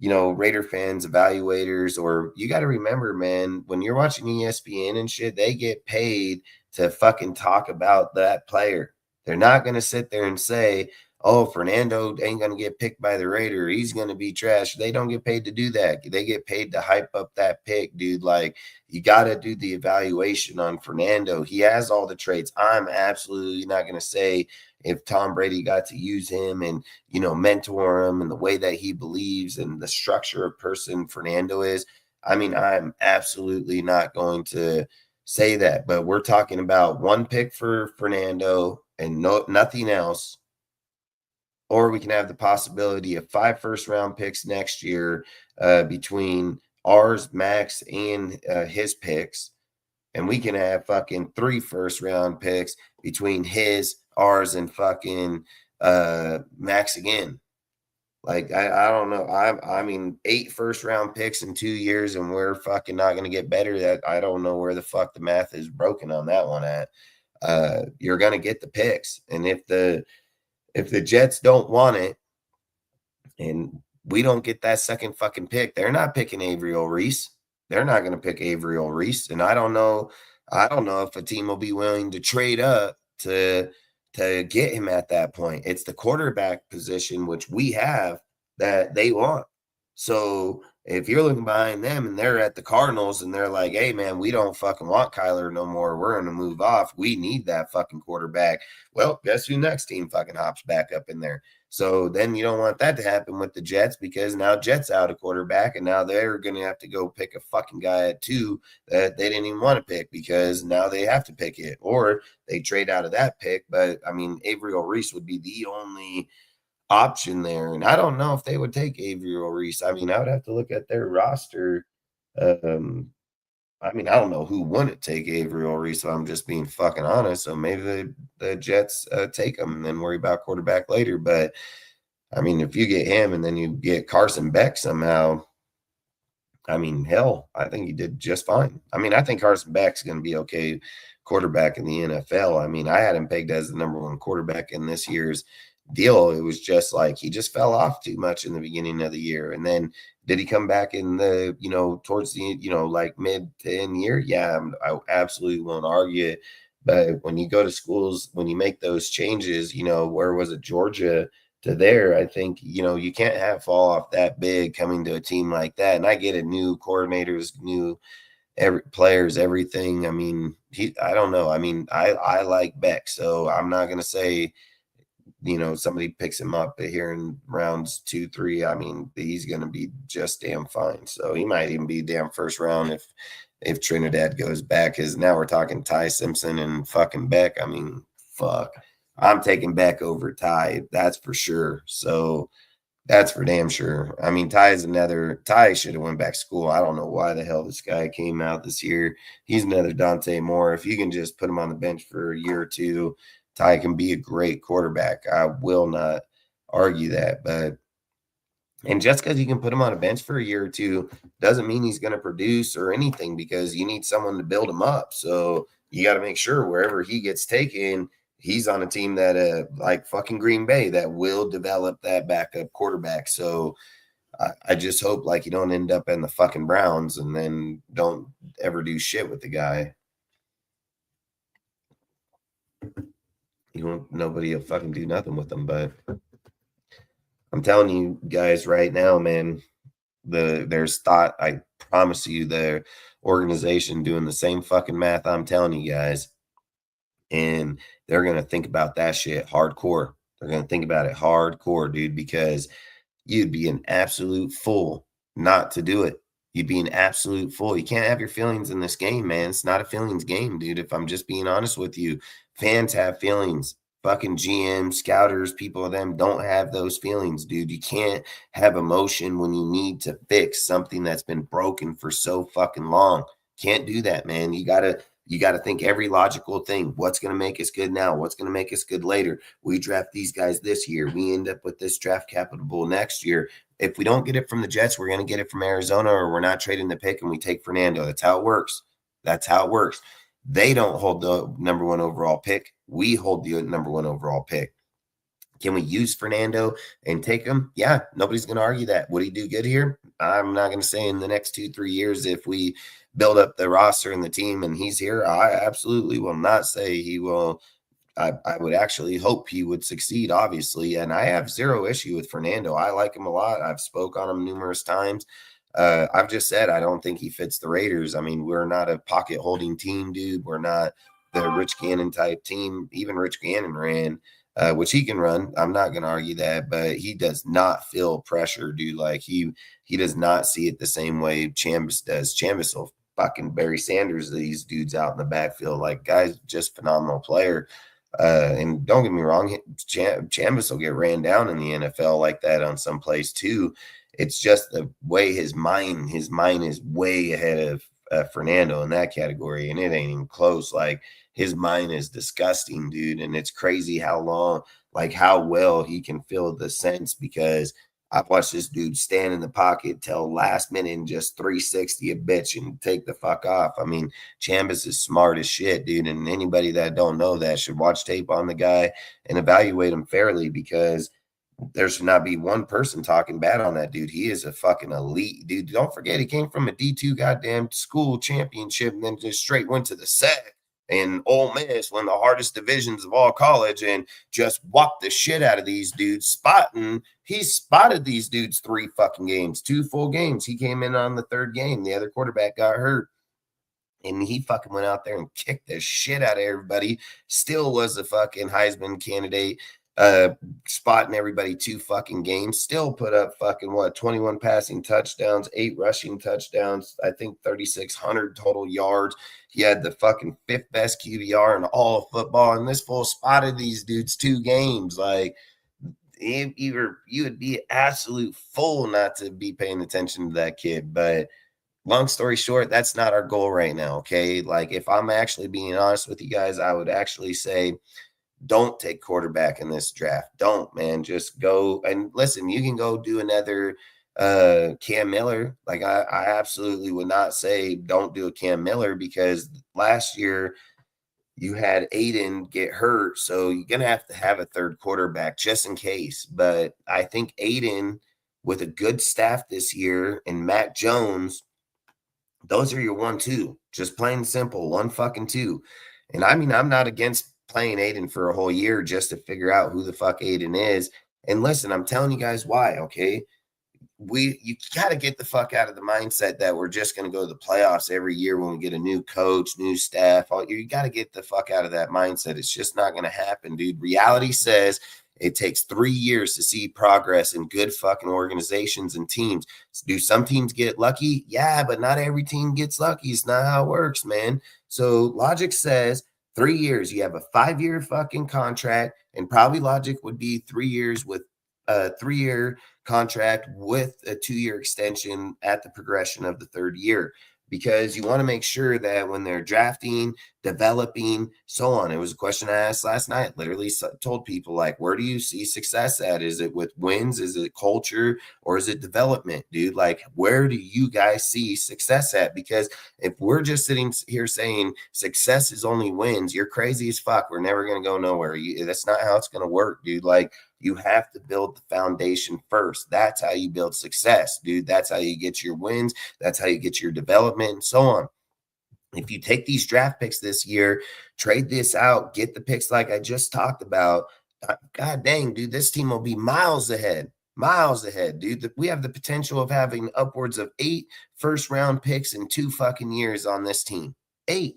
Raider fans, evaluators, or you got to remember, man, when you're watching ESPN and shit, they get paid to fucking talk about that player. They're not going to sit there and say, oh, Fernando ain't going to get picked by the Raider. He's going to be trash. They don't get paid to do that. They get paid to hype up that pick, dude. Like, you got to do the evaluation on Fernando. He has all the traits. I'm absolutely not going to say if Tom Brady got to use him and, mentor him and the way that he believes and the structure of person Fernando is. I mean, I'm absolutely not going to say that, but we're talking about 1 pick for Fernando and nothing else. Or we can have the possibility of 5 first-round picks next year between ours, Max, and his picks. And we can have fucking 3 first-round picks between ours, and fucking Max again. Like, I don't know. I mean, 8 first-round picks in 2 years, and we're fucking not going to get better. That I don't know where the fuck the math is broken on that one at. You're going to get the picks. And if the Jets don't want it and we don't get that second fucking pick, they're not picking Avriel Reese. They're not going to pick Avriel Reese. And I don't know if a team will be willing to trade up to get him at that point. It's the quarterback position, which we have, that they want. So if you're looking behind them and they're at the Cardinals and they're like, hey, man, we don't fucking want Kyler no more. We're going to move off. We need that fucking quarterback. Well, guess who next team fucking hops back up in there? So then you don't want that to happen with the Jets, because now Jets out a quarterback and now they're going to have to go pick a fucking guy at 2 that they didn't even want to pick because now they have to pick it, or they trade out of that pick. But I mean, Avriel Reese would be the only option there, and I don't know if they would take Avriel Reese. I mean, I would have to look at their roster. I mean, I don't know who wouldn't take Avriel Reese, so I'm just being fucking honest. So maybe the Jets take him and then worry about quarterback later. But I mean, if you get him and then you get Carson Beck somehow, I mean, hell, I think he did just fine. I mean, I think Carson Beck's going to be okay quarterback in the NFL. I mean, I had him pegged as the number 1 quarterback in this year's deal. It was just like he just fell off too much in the beginning of the year. And then did he come back in the, towards the, like mid to end year? Yeah, I absolutely won't argue it. But when you go to schools, when you make those changes, where was it? Georgia to there, I think, you can't have fall off that big coming to a team like that. And I get it, new coordinators, new players, everything. I mean, I don't know. I mean, I like Beck, so I'm not going to say, somebody picks him up here in rounds 2, 3. I mean, he's going to be just damn fine. So he might even be damn first round if Trinidad goes back, because now we're talking Ty Simpson and fucking Beck. I mean, fuck. I'm taking Beck over Ty. That's for sure. So that's for damn sure. I mean, Ty should have went back to school. I don't know why the hell this guy came out this year. He's another Dante Moore. If you can just put him on the bench for a year or two, Ty can be a great quarterback. I will not argue that. And just because you can put him on a bench for a year or two doesn't mean he's going to produce or anything, because you need someone to build him up. So you got to make sure wherever he gets taken, he's on a team that like fucking Green Bay that will develop that backup quarterback. So I just hope like you don't end up in the fucking Browns and then don't ever do shit with the guy. Nobody will fucking do nothing with them. But I'm telling you guys right now, man, there's thought. I promise you, the organization doing the same fucking math I'm telling you guys. And they're going to think about that shit hardcore. They're going to think about it hardcore, dude, because you'd be an absolute fool not to do it. You'd be an absolute fool. You can't have your feelings in this game, man. It's not a feelings game, dude. If I'm just being honest with you, fans have feelings. Fucking GM, scouters, people of them don't have those feelings, dude. You can't have emotion when you need to fix something that's been broken for so fucking long. Can't do that, man. You gotta think every logical thing. What's going to make us good now? What's going to make us good later? We draft these guys this year. We end up with this draft capital next year. If we don't get it from the Jets, we're going to get it from Arizona, or we're not trading the pick and we take Fernando. That's how it works. That's how it works. They don't hold the number 1 overall pick. We hold the number 1 overall pick. Can we use Fernando and take him? Yeah, nobody's going to argue that. Would he do good here? I'm not going to say in the next 2-3 years if we build up the roster and the team and he's here. I absolutely will not say he will. I would actually hope he would succeed, obviously. And I have zero issue with Fernando. I like him a lot. I've spoke on him numerous times. I've just said I don't think he fits the Raiders. I mean, we're not a pocket holding team, dude. We're not the Rich Gannon type team. Even Rich Gannon ran, which he can run. I'm not going to argue that, but he does not feel pressure, dude. Like he does not see it the same way Chambers does. Chambers will fucking Barry Sanders these dudes out in the backfield. Like, guy's just phenomenal player. And don't get me wrong, Chambers will get ran down in the NFL like that on some plays too. It's just the way his mind is way ahead of Fernando in that category, and it ain't even close. Like, his mind is disgusting, dude, and it's crazy how well he can feel the sense, because I've watched this dude stand in the pocket till last minute and just 360 a bitch and take the fuck off. I mean, Chambers is smart as shit, dude, and anybody that don't know that should watch tape on the guy and evaluate him fairly, because there should not be one person talking bad on that dude. He is a fucking elite dude. Don't forget, he came from a D2 goddamn school championship and then just straight went to the SEC and Ole Miss, one of the hardest divisions of all college, and just whopped the shit out of these dudes. He spotted these dudes 3 fucking games, 2 full games. He came in on the 3rd game. The other quarterback got hurt, and he fucking went out there and kicked the shit out of everybody. Still was a fucking Heisman candidate. Spotting everybody 2 fucking games, still put up fucking 21 passing touchdowns, 8 rushing touchdowns, I think 3,600 total yards. He had the fucking 5th best QBR in all of football, and this fool spotted these dudes 2 games. Like, you would be an absolute fool not to be paying attention to that kid. But long story short, that's not our goal right now, okay? Like, if I'm actually being honest with you guys, I would actually say, don't take quarterback in this draft. Don't, man. Just go and listen. You can go do another Cam Miller. Like, I absolutely would not say don't do a Cam Miller, because last year you had Aiden get hurt, so you're gonna have to have a 3rd quarterback just in case. But I think Aiden, with a good staff this year, and Mac Jones, those are your 1-2. Just plain and simple, 1 fucking 2. And I mean, I'm not against playing Aiden for a whole year just to figure out who the fuck Aiden is. And listen, I'm telling you guys why, okay? You got to get the fuck out of the mindset that we're just going to go to the playoffs every year when we get a new coach, new staff. You got to get the fuck out of that mindset. It's just not going to happen, dude. Reality says it takes 3 years to see progress in good fucking organizations and teams. Do some teams get lucky? Yeah, but not every team gets lucky. It's not how it works, man. So logic says 3 years. You have a 5-year fucking contract, and probably logic would be 3 years with a 3-year contract with a 2-year extension at the progression of the 3rd year, because you want to make sure that when they're drafting, developing, so on. It was a question I asked last night. Literally told people, like, where do you see success at? Is it with wins? Is it culture? Or is it development, dude? Like, where do you guys see success at? Because if we're just sitting here saying success is only wins, you're crazy as fuck. We're never going to go nowhere. That's not how it's going to work, dude. Like, you have to build the foundation first. That's how you build success, dude. That's how you get your wins. That's how you get your development and so on. If you take these draft picks this year, trade this out, get the picks like I just talked about, God dang, dude, this team will be miles ahead, dude. We have the potential of having upwards of 8 first-round picks in 2 fucking years on this team. 8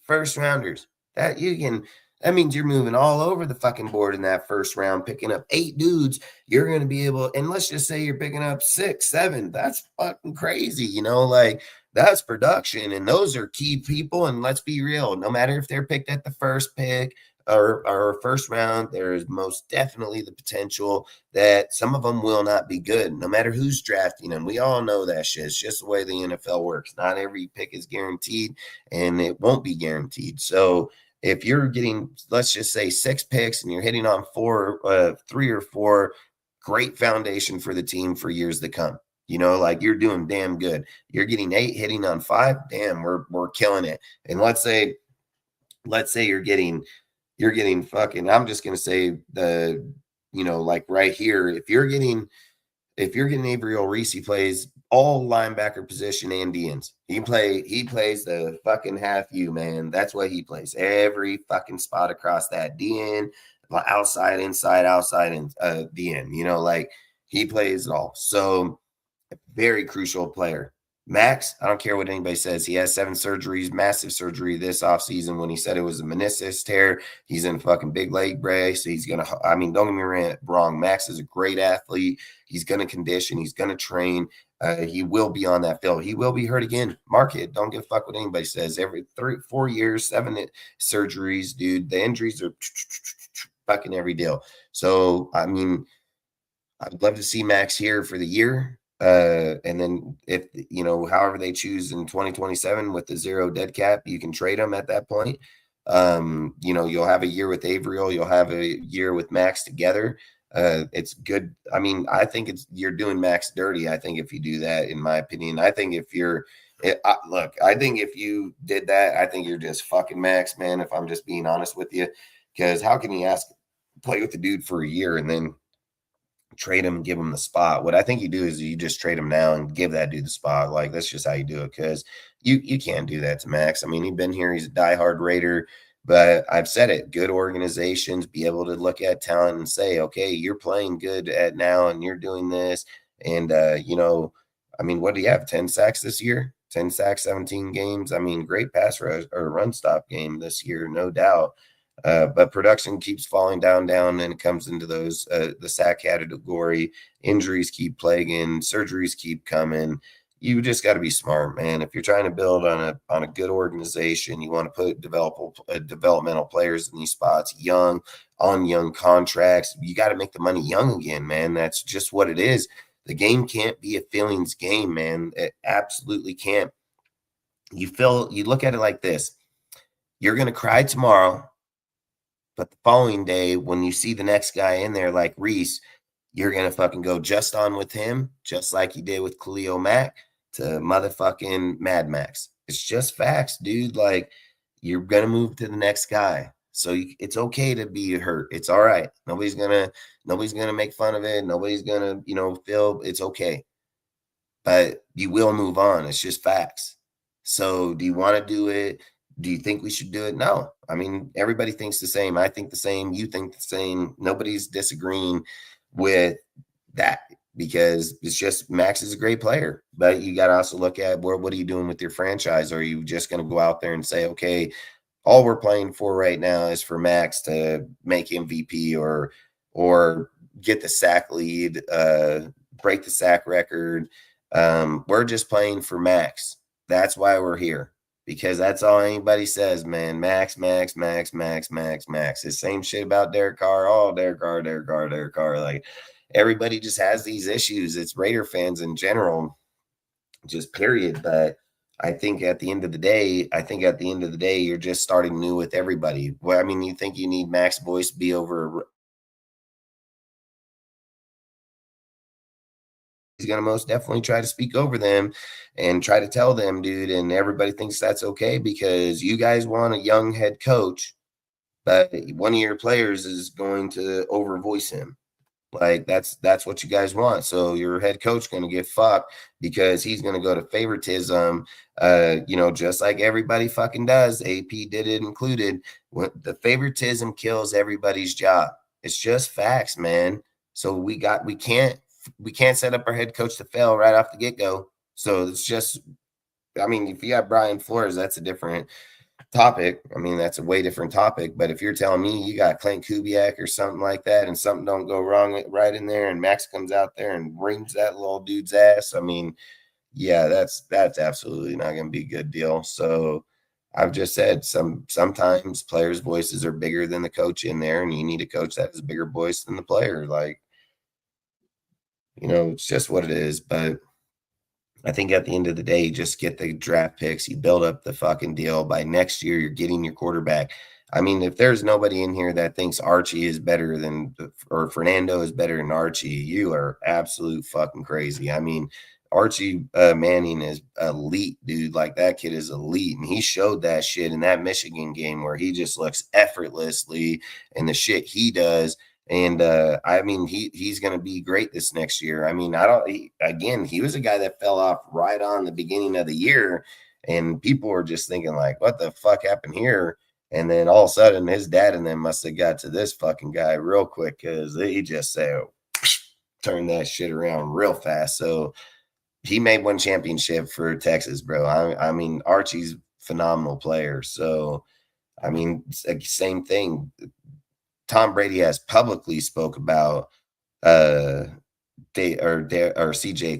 first-rounders. That means you're moving all over the fucking board in that first round, picking up 8 dudes. You're going to be able, and let's just say you're picking up 6, 7. That's fucking crazy. You know, like, that's production. And those are key people. And let's be real, no matter if they're picked at the first pick or first round, there is most definitely the potential that some of them will not be good, no matter who's drafting them. We all know that shit. It's just the way the NFL works. Not every pick is guaranteed, and it won't be guaranteed. So if you're getting, let's just say, 6 picks and you're hitting on 3 or 4, great foundation for the team for years to come. You know, like, you're doing damn good. You're getting 8, hitting on 5. Damn, we're killing it. And let's say you're getting fucking, I'm just going to say like right here, if you're getting Avery Reese, he plays all linebacker position and DNs. He plays the fucking half U, man. That's what he plays. Every fucking spot across that DN, outside, inside, outside, and DN. You know, like, he plays it all. So, very crucial player. Max, I don't care what anybody says. He has 7 surgeries, massive surgery this offseason. When he said it was a meniscus tear, he's in a fucking big leg brace. He's going to, don't get me wrong. Max is a great athlete. He's going to condition. He's going to train. He will be on that field. He will be hurt again. Mark it. Don't give a fuck what anybody says. Every 4 years, 7 surgeries, dude. The injuries are fucking every deal. So, I'd love to see Max here for the year. And then if, however they choose in 2027 with the 0 dead cap, you can trade them at that point. You'll have a year with Averill, you'll have a year with Max together. It's good. I think you're doing Max dirty. I think if you do that, in my opinion, I think if I think if you did that, I think you're just fucking Max, man, if I'm just being honest with you, because how can you play with the dude for a year and then trade him and give him the spot? What I think you do is you just trade him now and give that dude the spot. Like, that's just how you do it, because you can't do that to Max. He's been here. He's a diehard Raider, but I've said it. Good organizations be able to look at talent and say, okay, you're playing good at now and you're doing this. And, what do you have? 10 sacks this year? 10 sacks, 17 games. Great pass rush or run stop game this year, no doubt. But production keeps falling down, and it comes into those the sack category. Injuries keep plaguing, surgeries keep coming. You just got to be smart, man. If you're trying to build on a good organization, you want to put developmental players in these spots, young contracts. You got to make the money young again, man. That's just what it is. The game can't be a feelings game, man. It absolutely can't. You look at it like this: you're gonna cry tomorrow, but the following day, when you see the next guy in there like Reese, you're going to fucking go just on with him, just like you did with Khalil Mack to motherfucking Mad Max. It's just facts, dude. Like, you're going to move to the next guy. So it's okay to be hurt. It's all right. Nobody's going to make fun of it. Nobody's going to, feel it's okay. But you will move on. It's just facts. So do you want to do it? Do you think we should do it? No. I mean, everybody thinks the same. I think the same. You think the same. Nobody's disagreeing with that because it's just Max is a great player. But you got to also look at what are you doing with your franchise? Are you just going to go out there and say, okay, all we're playing for right now is for Max to make MVP or get the sack lead, break the sack record. We're just playing for Max. That's why we're here, because that's all anybody says, man. Max, Max, Max, Max, Max, Max. The same shit about Derek Carr. Oh, Derek Carr, Derek Carr, Derek Carr. Like, everybody just has these issues. It's Raider fans in general, just period. But I think at the end of the day, you're just starting new with everybody. Well, I mean, you think you need Max Boyce to be over? He's going to most definitely try to speak over them and try to tell them, dude. And everybody thinks that's okay because you guys want a young head coach, but one of your players is going to overvoice him. Like that's what you guys want. So your head coach going to get fucked because he's going to go to favoritism. Just like everybody fucking does. AP did it included. The favoritism kills everybody's job. It's just facts, man. So we can't set up our head coach to fail right off the get-go. So it's just, I mean, if you have Brian Flores, that's a different topic. I mean, that's a way different topic. But if you're telling me you got Clint Kubiak or something like that and something don't go wrong right in there and Max comes out there and rings that little dude's ass, I mean, yeah, that's absolutely not going to be a good deal. So I've just said sometimes players' voices are bigger than the coach in there, and you need a coach that has a bigger voice than the player. Like, it's just what it is. But I think at the end of the day, just get the draft picks. You build up the fucking deal. By next year, you're getting your quarterback. I mean, if there's nobody in here that thinks Archie is better than, or Fernando is better than Archie, you are absolute fucking crazy. I mean, Archie Manning is elite, dude. Like, that kid is elite. And he showed that shit in that Michigan game where he just looks effortlessly and the shit he does. And I mean, he's going to be great this next year. I mean, he was a guy that fell off right on the beginning of the year, and people were just thinking like, what the fuck happened here? And then all of a sudden his dad and them must have got to this fucking guy real quick because he just turned that shit around real fast. So he made one championship for Texas, bro. I mean, Archie's phenomenal player. So, I mean, same thing. Tom Brady has publicly spoke about CJ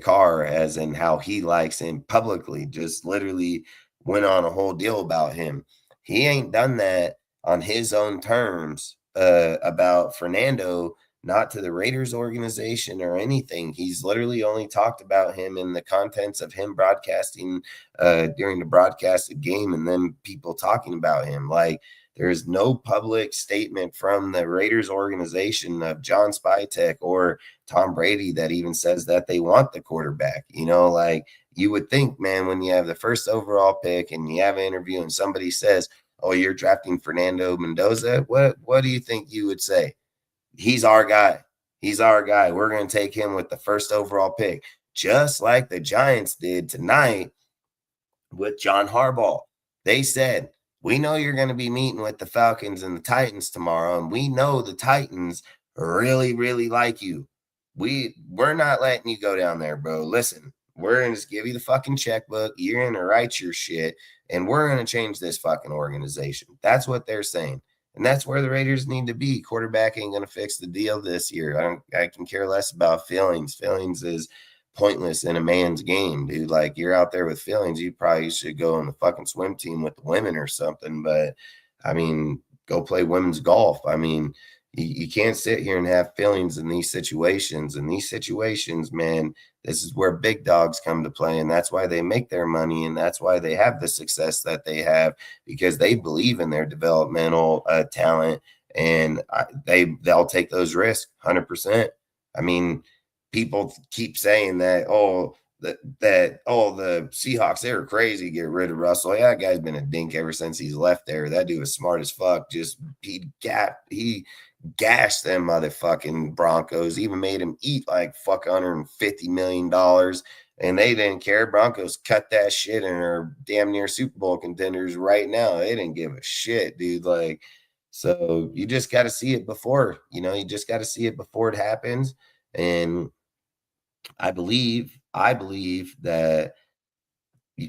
Carr as in how he likes him publicly, just literally went on a whole deal about him. He ain't done that on his own terms about Fernando, not to the Raiders organization or anything. He's literally only talked about him in the contents of him broadcasting during the broadcasted game and then people talking about him. Like, there is no public statement from the Raiders organization of John Spytek or Tom Brady that even says that they want the quarterback. Like, you would think, man, when you have the first overall pick and you have an interview and somebody says, oh, you're drafting Fernando Mendoza, what do you think you would say? He's our guy. He's our guy. We're going to take him with the first overall pick, just like the Giants did tonight with John Harbaugh. They said, we know you're going to be meeting with the Falcons and the Titans tomorrow, and we know the Titans really, really like you. We're not letting you go down there, bro. Listen, we're going to just give you the fucking checkbook. You're going to write your shit, and we're going to change this fucking organization. That's what they're saying. And that's where the Raiders need to be. Quarterback ain't going to fix the deal this year. I can care less about feelings. Feelings is pointless in a man's game, dude. Like, you're out there with feelings, you probably should go on the fucking swim team with the women or something. But I mean, go play women's golf. I mean, you can't sit here and have feelings in these situations. In these situations, man, this is where big dogs come to play, and that's why they make their money, and that's why they have the success that they have, because they believe in their developmental talent, and they'll take those risks 100%. I mean, people keep saying that, oh, that the Seahawks, they were crazy to get rid of Russell. Yeah, that guy's been a dink ever since he's left there. That dude was smart as fuck. Just he gashed them motherfucking Broncos, even made him eat like fuck $150 million. And they didn't care. Broncos cut that shit and are damn near Super Bowl contenders right now. They didn't give a shit, dude. Like, so you just got to see it before, you just got to see it before it happens. And I believe that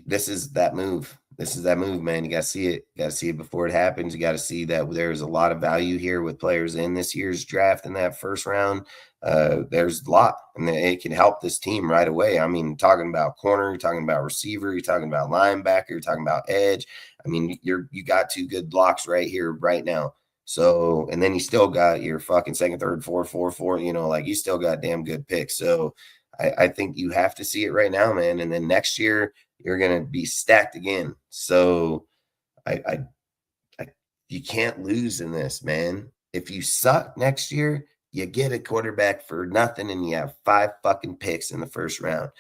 this is that move. This is that move, man. You got to see it. You got to see it before it happens. You got to see that there's a lot of value here with players in this year's draft in that first round. There's a lot, and it can help this team right away. I mean, talking about corner, you're talking about receiver, you're talking about linebacker, you're talking about edge. I mean, you got two good blocks right here, right now. So, and then you still got your fucking second, third, fourth, like you still got damn good picks. So I think you have to see it right now, man. And then next year you're going to be stacked again. So you can't lose in this, man. If you suck next year, you get a quarterback for nothing and you have 5 fucking picks in the first round.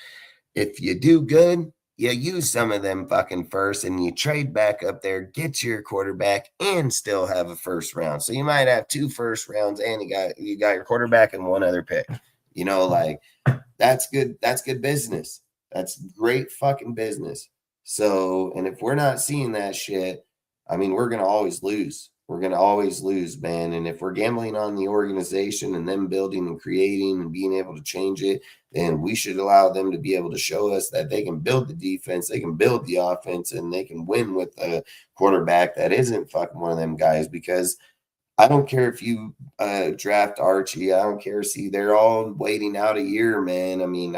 If you do good, you use some of them fucking first and you trade back up there, get your quarterback and still have a first round. So you might have 2 first rounds and you got your quarterback and 1 other pick. Like that's good. That's good business. That's great fucking business. So, and if we're not seeing that shit, I mean, we're going to always lose. We're going to always lose, man. And if we're gambling on the organization and them building and creating and being able to change it, then we should allow them to be able to show us that they can build the defense, they can build the offense, and they can win with a quarterback that isn't fucking one of them guys. Because I don't care if you draft Archie. I don't care. See, they're all waiting out a year, man. I mean,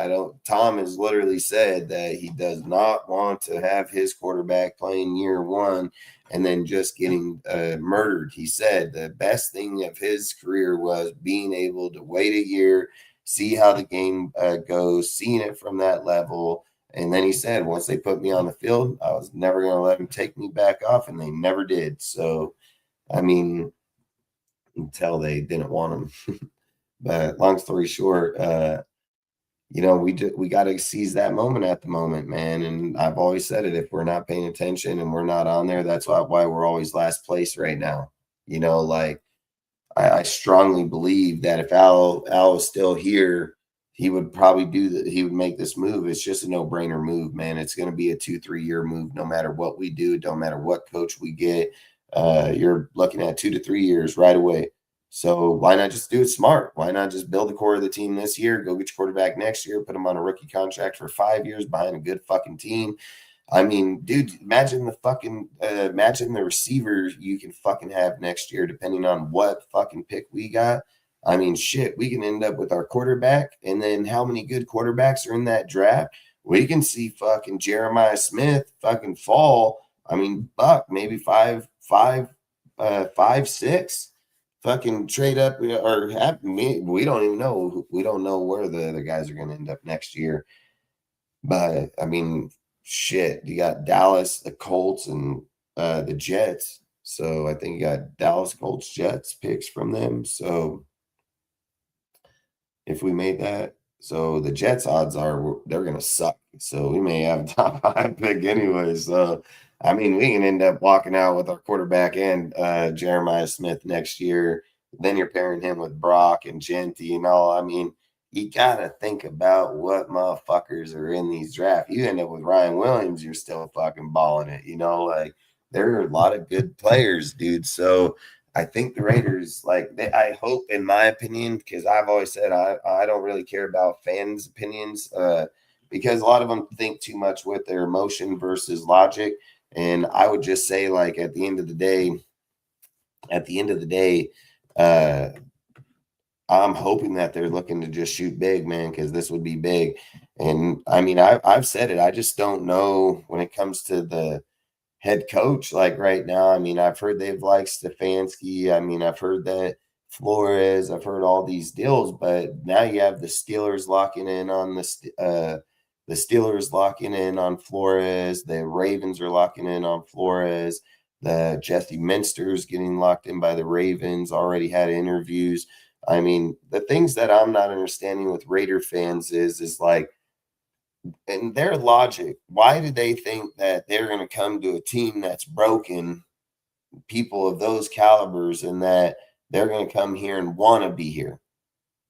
Tom has literally said that he does not want to have his quarterback playing year 1 and then just getting murdered. He said the best thing of his career was being able to wait a year, see how the game goes, seeing it from that level. And then he said, once they put me on the field, I was never going to let them take me back off, and they never did. So, I mean, until they didn't want him. But long story short, we got to seize that moment at the moment, man. And I've always said it, if we're not paying attention and we're not on there, that's why we're always last place right now. Like I strongly believe that if Al was still here, he would probably he would make this move. It's just a no-brainer move, man. It's going to be a 2-3 year move, no matter what we do, no matter what coach we get. You're looking at 2 to 3 years right away. So why not just do it smart? Why not just build the core of the team this year, go get your quarterback next year, put him on a rookie contract for 5 years behind a good fucking team? I mean, dude, imagine the receiver you can fucking have next year, depending on what fucking pick we got. I mean, shit, we can end up with our quarterback, and then how many good quarterbacks are in that draft? We can see fucking Jeremiah Smith fucking fall. I mean, fuck, maybe 5, 6, fucking trade up or have me. We don't even know. We don't know where the other guys are going to end up next year. But I mean, shit, you got Dallas, the Colts, and the Jets. So I think you got Dallas, Colts, Jets picks from them. So if we made that, so the Jets odds are they're going to suck. So we may have a top 5 pick anyway. So I mean, we can end up walking out with our quarterback and Jeremiah Smith next year. Then you're pairing him with Brock and Genty and all. I mean, you got to think about what motherfuckers are in these drafts. You end up with Ryan Williams, you're still fucking balling it. Like there are a lot of good players, dude. So I think the Raiders, I hope, in my opinion, because I've always said I don't really care about fans' opinions because a lot of them think too much with their emotion versus logic. And I would just say, at the end of the day, I'm hoping that they're looking to just shoot big, man, because this would be big. And I mean, I've said it. I just don't know when it comes to the head coach. Right now, I mean, I've heard they've liked Stefanski. I mean, I've heard that Flores. I've heard all these deals, but now you have the Steelers locking in on the Steelers locking in on Flores. The Ravens are locking in on Flores. The Jesse Minster's getting locked in by the Ravens, already had interviews. I mean, the things that I'm not understanding with Raider fans is in their logic, why do they think that they're going to come to a team that's broken, people of those calibers, and that they're going to come here and want to be here?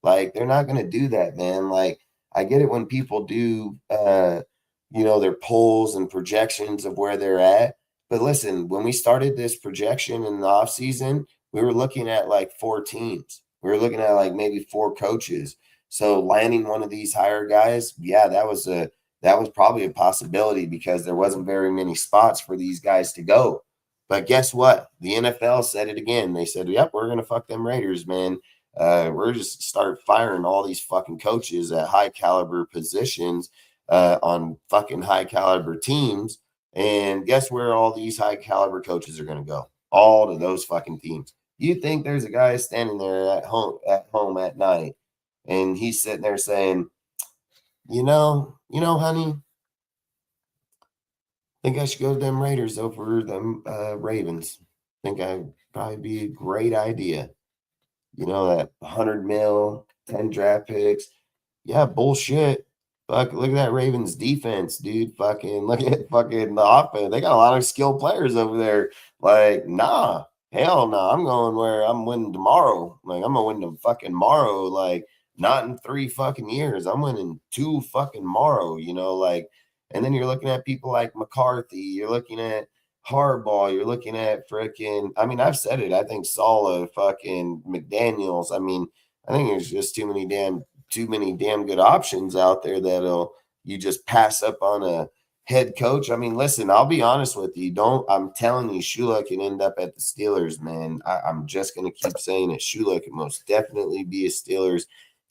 Like, they're not going to do that, man. Like, I get it when people do, their polls and projections of where they're at. But listen, when we started this projection in the offseason, we were looking at like 4 teams. We were looking at like maybe 4 coaches. So landing one of these higher guys, yeah, that was probably a possibility because there wasn't very many spots for these guys to go. But guess what? The NFL said it again. They said, yep, we're going to fuck them Raiders, man. We're just start firing all these fucking coaches at high caliber positions on fucking high caliber teams. And guess where all these high caliber coaches are going to go? All to those fucking teams. You think there's a guy standing there at home at night, and he's sitting there saying, you know, honey, I think I should go to them Raiders over them Ravens. I think I'd probably be a great idea. You know, that 100 mil, 10 draft picks. Yeah, bullshit. Fuck, look at that Ravens defense, dude. Fucking look at fucking the offense. They got a lot of skilled players over there. Like, nah, hell no. I'm going where I'm winning tomorrow. Like, I'm gonna win the fucking tomorrow. Like, not in 3 fucking years. I'm winning 2 fucking tomorrow, like, and then you're looking at people like McCarthy, you're looking at Harbaugh, you're looking at freaking, I mean, I've said it. I think Saleh, fucking McDaniels. I mean, I think there's just too many damn good options out there that'll you just pass up on a head coach. I mean, listen, I'll be honest with you. I'm telling you, Shula can end up at the Steelers, man. I'm just going to keep saying it. Shula can most definitely be a Steelers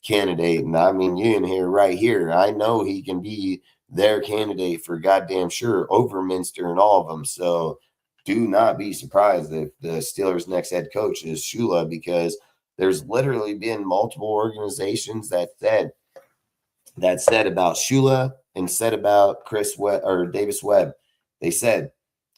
candidate. And I mean, you can hear right here. I know he can be their candidate for goddamn sure over Minster and all of them. So do not be surprised if the Steelers' next head coach is Shula, because there's literally been multiple organizations that said about Shula and said about Davis Webb. They said,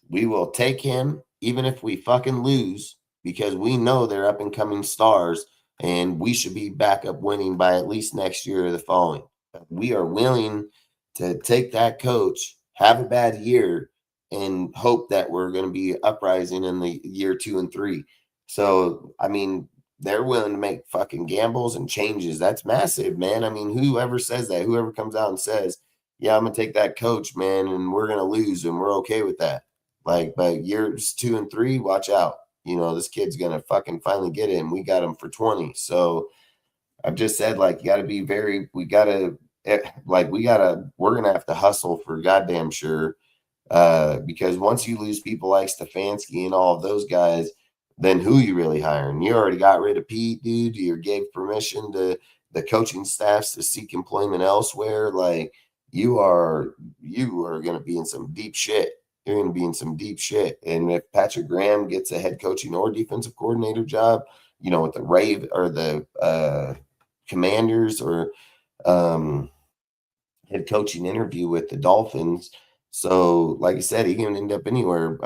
we will take him even if we fucking lose, because we know they're up and coming stars and we should be back up winning by at least next year or the following. We are willing to take that coach, have a bad year, and hope that we're going to be uprising in the year 2 and 3. So, I mean, they're willing to make fucking gambles and changes. That's massive, man. I mean, whoever says that, whoever comes out and says, yeah, I'm going to take that coach, man, and we're going to lose and we're okay with that. Like, but years 2 and 3, watch out. This kid's going to fucking finally get it, and we got him for 20. So I've just said, like, you got to be we're going to have to hustle for goddamn sure. Because once you lose people like Stefanski and all of those guys, then who you really hiring? You already got rid of Pete, dude. You gave permission to the coaching staffs to seek employment elsewhere. Like, you are going to be in some deep shit. You're going to be in some deep shit. And if Patrick Graham gets a head coaching or defensive coordinator job, with the Rave or the Commanders or head coaching interview with the Dolphins. So, like I said, he can end up anywhere,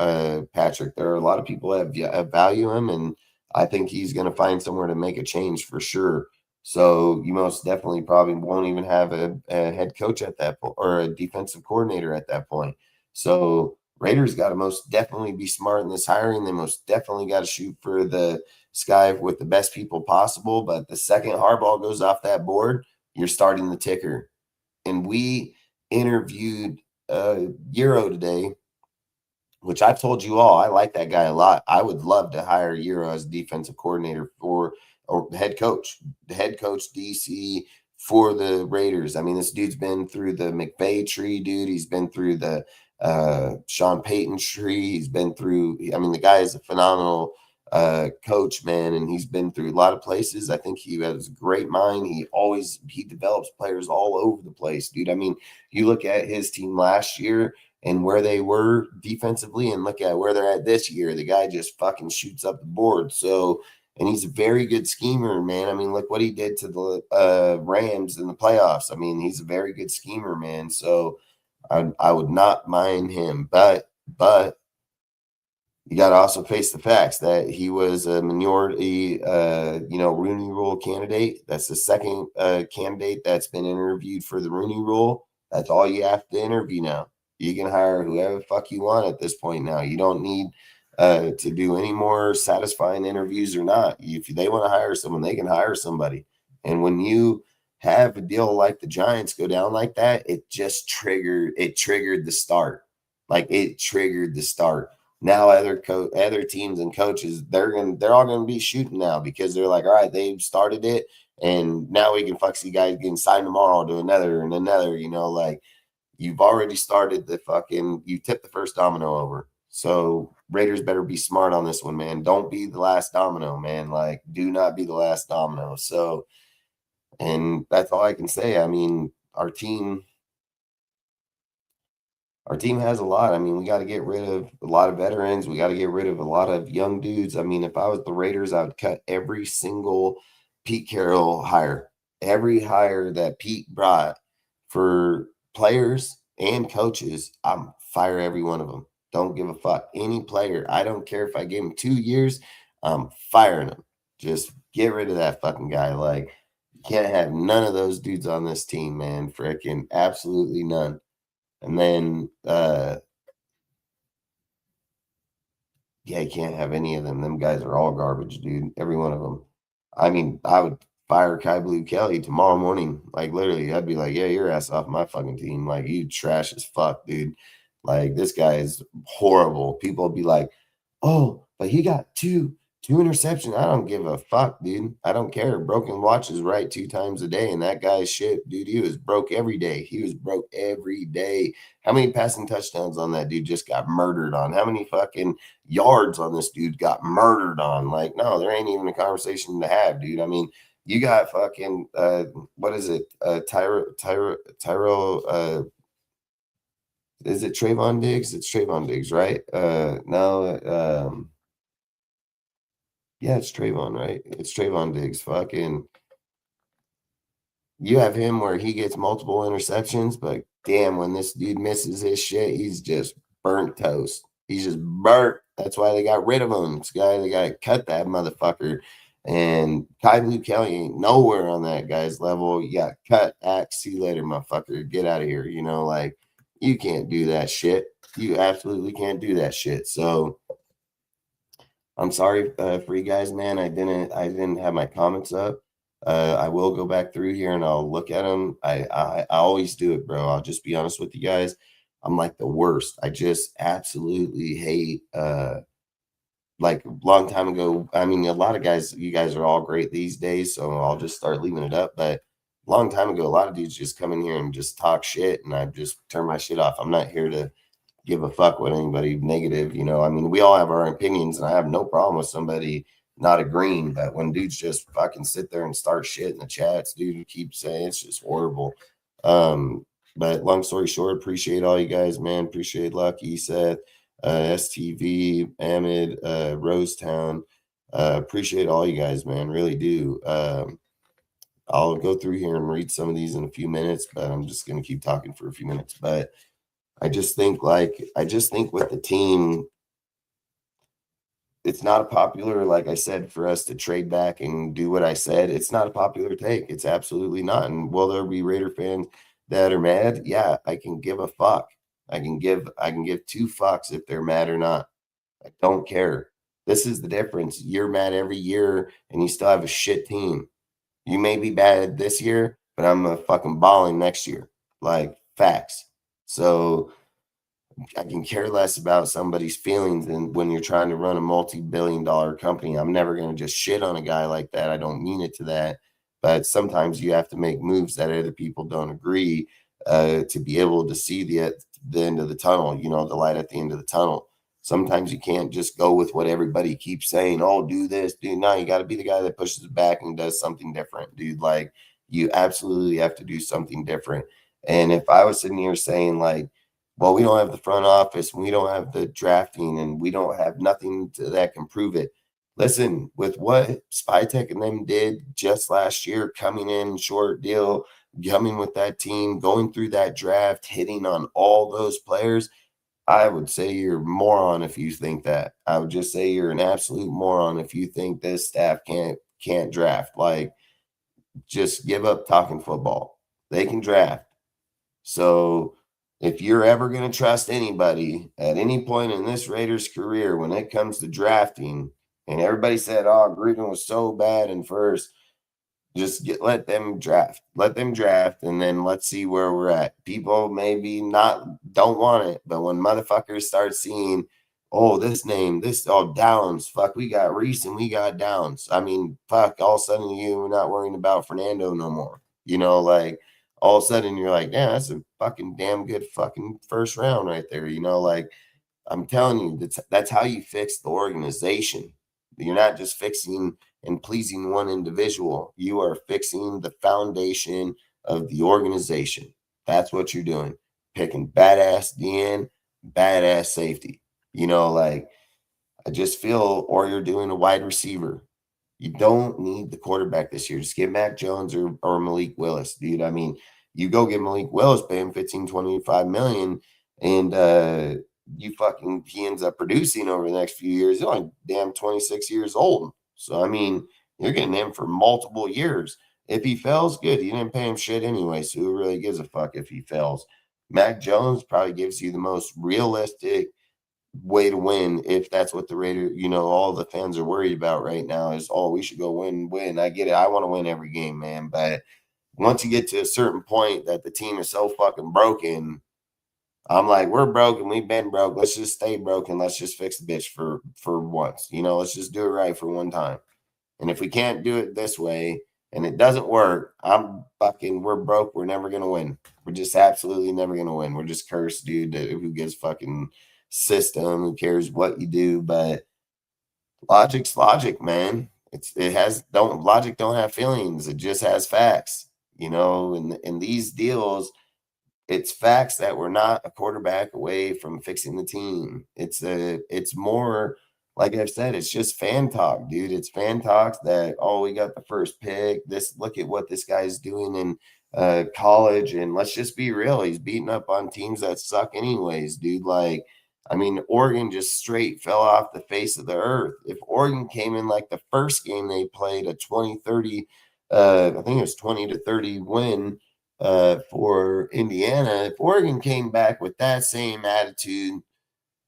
Patrick. There are a lot of people that value him, and I think he's going to find somewhere to make a change for sure. So, you most definitely probably won't even have a head coach at that point or a defensive coordinator at that point. So, Raiders got to most definitely be smart in this hiring. They most definitely got to shoot for the sky with the best people possible. But the second Harbaugh goes off that board, you're starting the ticker. And we interviewed Euro today, which I've told you all, I like that guy a lot. I would love to hire Euro as defensive coordinator or head coach DC for the Raiders. I mean, this dude's been through the McVay tree, dude. He's been through the Sean Payton tree. He's been through, the guy is a phenomenal coach, man, and he's been through a lot of places. I think he has a great mind. He develops players all over the place, dude. I mean, you look at his team last year and where they were defensively and look at where they're at this year. The guy just fucking shoots up the board. So, and he's a very good schemer, man. I mean, look what he did to the Rams in the playoffs. I mean, he's a very good schemer, man. So I would not mind him, but you got to also face the facts that he was a minority, Rooney Rule candidate. That's the second candidate that's been interviewed for the Rooney Rule. That's all you have to interview now. You can hire whoever the fuck you want at this point now. You don't need to do any more satisfying interviews or not. If they want to hire someone, they can hire somebody. And when you have a deal like the Giants go down like that, it triggered the start. Like it triggered the start. Now other teams and coaches, they're all gonna be shooting now because they're like, all right, they've started it, and now we can fuck see guys getting signed tomorrow to another and another, like you've already started you tipped the first domino over. So Raiders better be smart on this one, man. Don't be the last domino, man. Like, do not be the last domino. So, and that's all I can say. I mean, our team has a lot. I mean, we got to get rid of a lot of veterans. We got to get rid of a lot of young dudes. I mean, if I was the Raiders, I would cut every single Pete Carroll hire. Every hire that Pete brought for players and coaches, I'm fire every one of them. Don't give a fuck. Any player, I don't care if I give him 2 years, I'm firing him. Just get rid of that fucking guy. Like, can't have none of those dudes on this team, man. Freaking absolutely none. And then, you can't have any of them. Them guys are all garbage, dude. Every one of them. I mean, I would fire Kai Blue Kelly tomorrow morning. Like, literally, I'd be like, yeah, your ass off my fucking team. Like, you trash as fuck, dude. Like, this guy is horrible. People will be like, oh, but he got two interceptions. I don't give a fuck, dude. I don't care. Broken watches right 2 times a day, and that guy's shit, dude. He was broke every day. He was broke every day. How many passing touchdowns on that dude just got murdered on? How many fucking yards on this dude got murdered on? Like, no, there ain't even a conversation to have, dude. I mean, you got fucking what is it? Tyrell. Is it Trayvon Diggs? It's Trayvon Diggs, right? No. Yeah, it's Trayvon, right? It's Trayvon Diggs. Fucking, you have him where he gets multiple interceptions, but damn, when this dude misses his shit, he's just burnt toast. He's just burnt. That's why they got rid of him. They got to cut that motherfucker. And Kai Blue Kelly ain't nowhere on that guy's level. You got cut, axe, see you later, motherfucker. Get out of here. Like, you can't do that shit. You absolutely can't do that shit. So I'm sorry for you guys, man. I didn't have my comments up. I will go back through here and I'll look at them. I always do it, bro. I'll just be honest with you guys. I'm like the worst. I just absolutely hate. Like a long time ago, I mean, a lot of guys, you guys are all great these days, so I'll just start leaving it up. But a long time ago, a lot of dudes just come in here and just talk shit, and I just turn my shit off. I'm not here to give a fuck with anybody negative, I mean, we all have our opinions, and I have no problem with somebody not agreeing, but when dudes just fucking sit there and start shit in the chats, dude, keep saying it's just horrible. But long story short, appreciate all you guys, man. Appreciate Lucky, Seth, STV, Ahmed, Rosetown. Appreciate all you guys, man. Really do. I'll go through here and read some of these in a few minutes, but I'm just going to keep talking for a few minutes. But I just think with the team, it's not popular, like I said, for us to trade back and do what I said. It's not a popular take. It's absolutely not. And will there be Raider fans that are mad? Yeah, I can give a fuck. I can give 2 fucks if they're mad or not. I don't care. This is the difference. You're mad every year and you still have a shit team. You may be bad this year, but I'm a fucking balling next year. Like, facts. So I can care less about somebody's feelings than when you're trying to run a multi-billion-dollar company. I'm never going to just shit on a guy like that. I don't mean it to that. But sometimes you have to make moves that other people don't agree to be able to see the end of the tunnel, the light at the end of the tunnel. Sometimes you can't just go with what everybody keeps saying. Oh, do this, do no. You got to be the guy that pushes it back and does something different, dude. Like, you absolutely have to do something different. And if I was sitting here saying, like, well, we don't have the front office, and we don't have the drafting, and we don't have nothing that can prove it. Listen, with what Spytek and them did just last year, coming in short deal, coming with that team, going through that draft, hitting on all those players, I would say you're a moron if you think that. I would just say you're an absolute moron if you think this staff can't draft. Like, just give up talking football. They can draft. So if you're ever going to trust anybody at any point in this Raiders career when it comes to drafting, and everybody said, oh, Gruden was so bad in first, just let them draft. Let them draft, and then let's see where we're at. People maybe don't want it, but when motherfuckers start seeing, oh, this name, Downs, fuck, we got Reese and we got Downs. I mean, fuck, all of a sudden you're not worrying about Fernando no more. Like all of a sudden you're like, yeah, that's a fucking damn good fucking first round right there. Like I'm telling you, that's how you fix the organization. You're not just fixing and pleasing one individual. You are fixing the foundation of the organization. That's what you're doing. Picking badass DN, badass safety. Like I just feel, or you're doing a wide receiver. You don't need the quarterback this year. Just get Mac Jones or Malik Willis, dude. I mean, you go get Malik Willis, pay him 15, 25 million, and he ends up producing over the next few years. He's only damn 26 years old. So, I mean, you're getting him for multiple years. If he fails, good. You didn't pay him shit anyway, so who really gives a fuck if he fails? Mac Jones probably gives you the most realistic way to win if that's what the Raiders, all the fans are worried about right now is, oh, we should go win. I get it. I want to win every game, man. But once you get to a certain point that the team is so fucking broken, I'm like, we're broken. We've been broke. Let's just stay broken. Let's just fix the bitch for once. Let's just do it right for one time. And if we can't do it this way and it doesn't work, we're broke. We're never going to win. We're just absolutely never going to win. We're just cursed, dude. Who gives fucking system? Who cares what you do? But logic's logic, man. Logic don't have feelings. It just has facts, in these deals, it's facts that we're not a quarterback away from fixing the team. It's more, like I've said, it's just fan talk, dude. It's fan talk that, oh, we got the first pick. Look at what this guy's doing in college. And let's just be real. He's beating up on teams that suck anyways, dude. Like, I mean, Oregon just straight fell off the face of the earth. If Oregon came in like the first game they played a 20-30, I think it was 20-30 win, for Indiana, if Oregon came back with that same attitude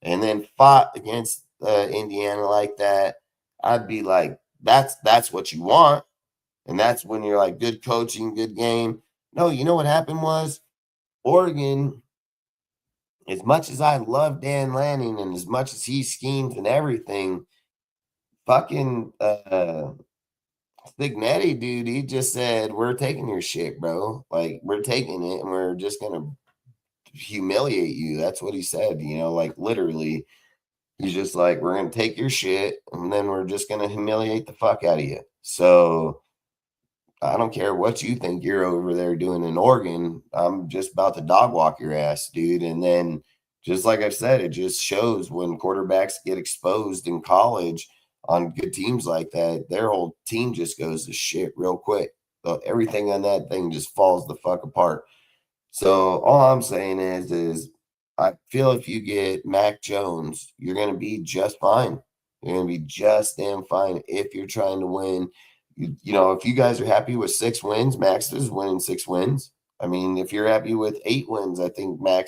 and then fought against Indiana like that, I'd be like, that's what you want. And that's when you're like, good coaching, good game. No, you know what happened was Oregon, as much as I love Dan Lanning and as much as he schemes and everything, fucking Signetti, dude, he just said, we're taking your shit, bro. Like, we're taking it and we're just going to humiliate you. That's what he said, like literally. He's just like, we're going to take your shit and then we're just going to humiliate the fuck out of you. So I don't care what you think you're over there doing in Oregon. I'm just about to dog walk your ass, dude. And then, just like I've said, it just shows when quarterbacks get exposed in college on good teams like that, their whole team just goes to shit real quick. So everything on that thing just falls the fuck apart. So all I'm saying is I feel if you get Mac Jones, you're going to be just fine. You're going to be just damn fine if you're trying to win. If you guys are happy with 6 wins, Max is winning 6 wins. I mean, if you're happy with 8 wins, I think Mac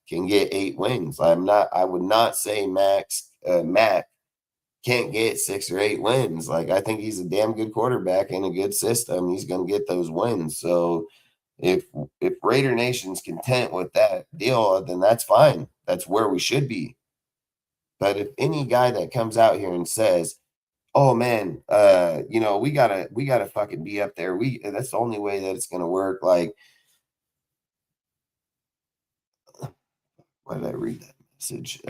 can get 8 wins. I would not say Mac can't get 6 or 8 wins. Like, I think he's a damn good quarterback in a good system. He's going to get those wins. So if Raider Nation's content with that deal, then that's fine. That's where we should be. But if any guy that comes out here and says, oh man, we gotta fucking be up there. That's the only way that it's gonna work. Like, why did I read that message?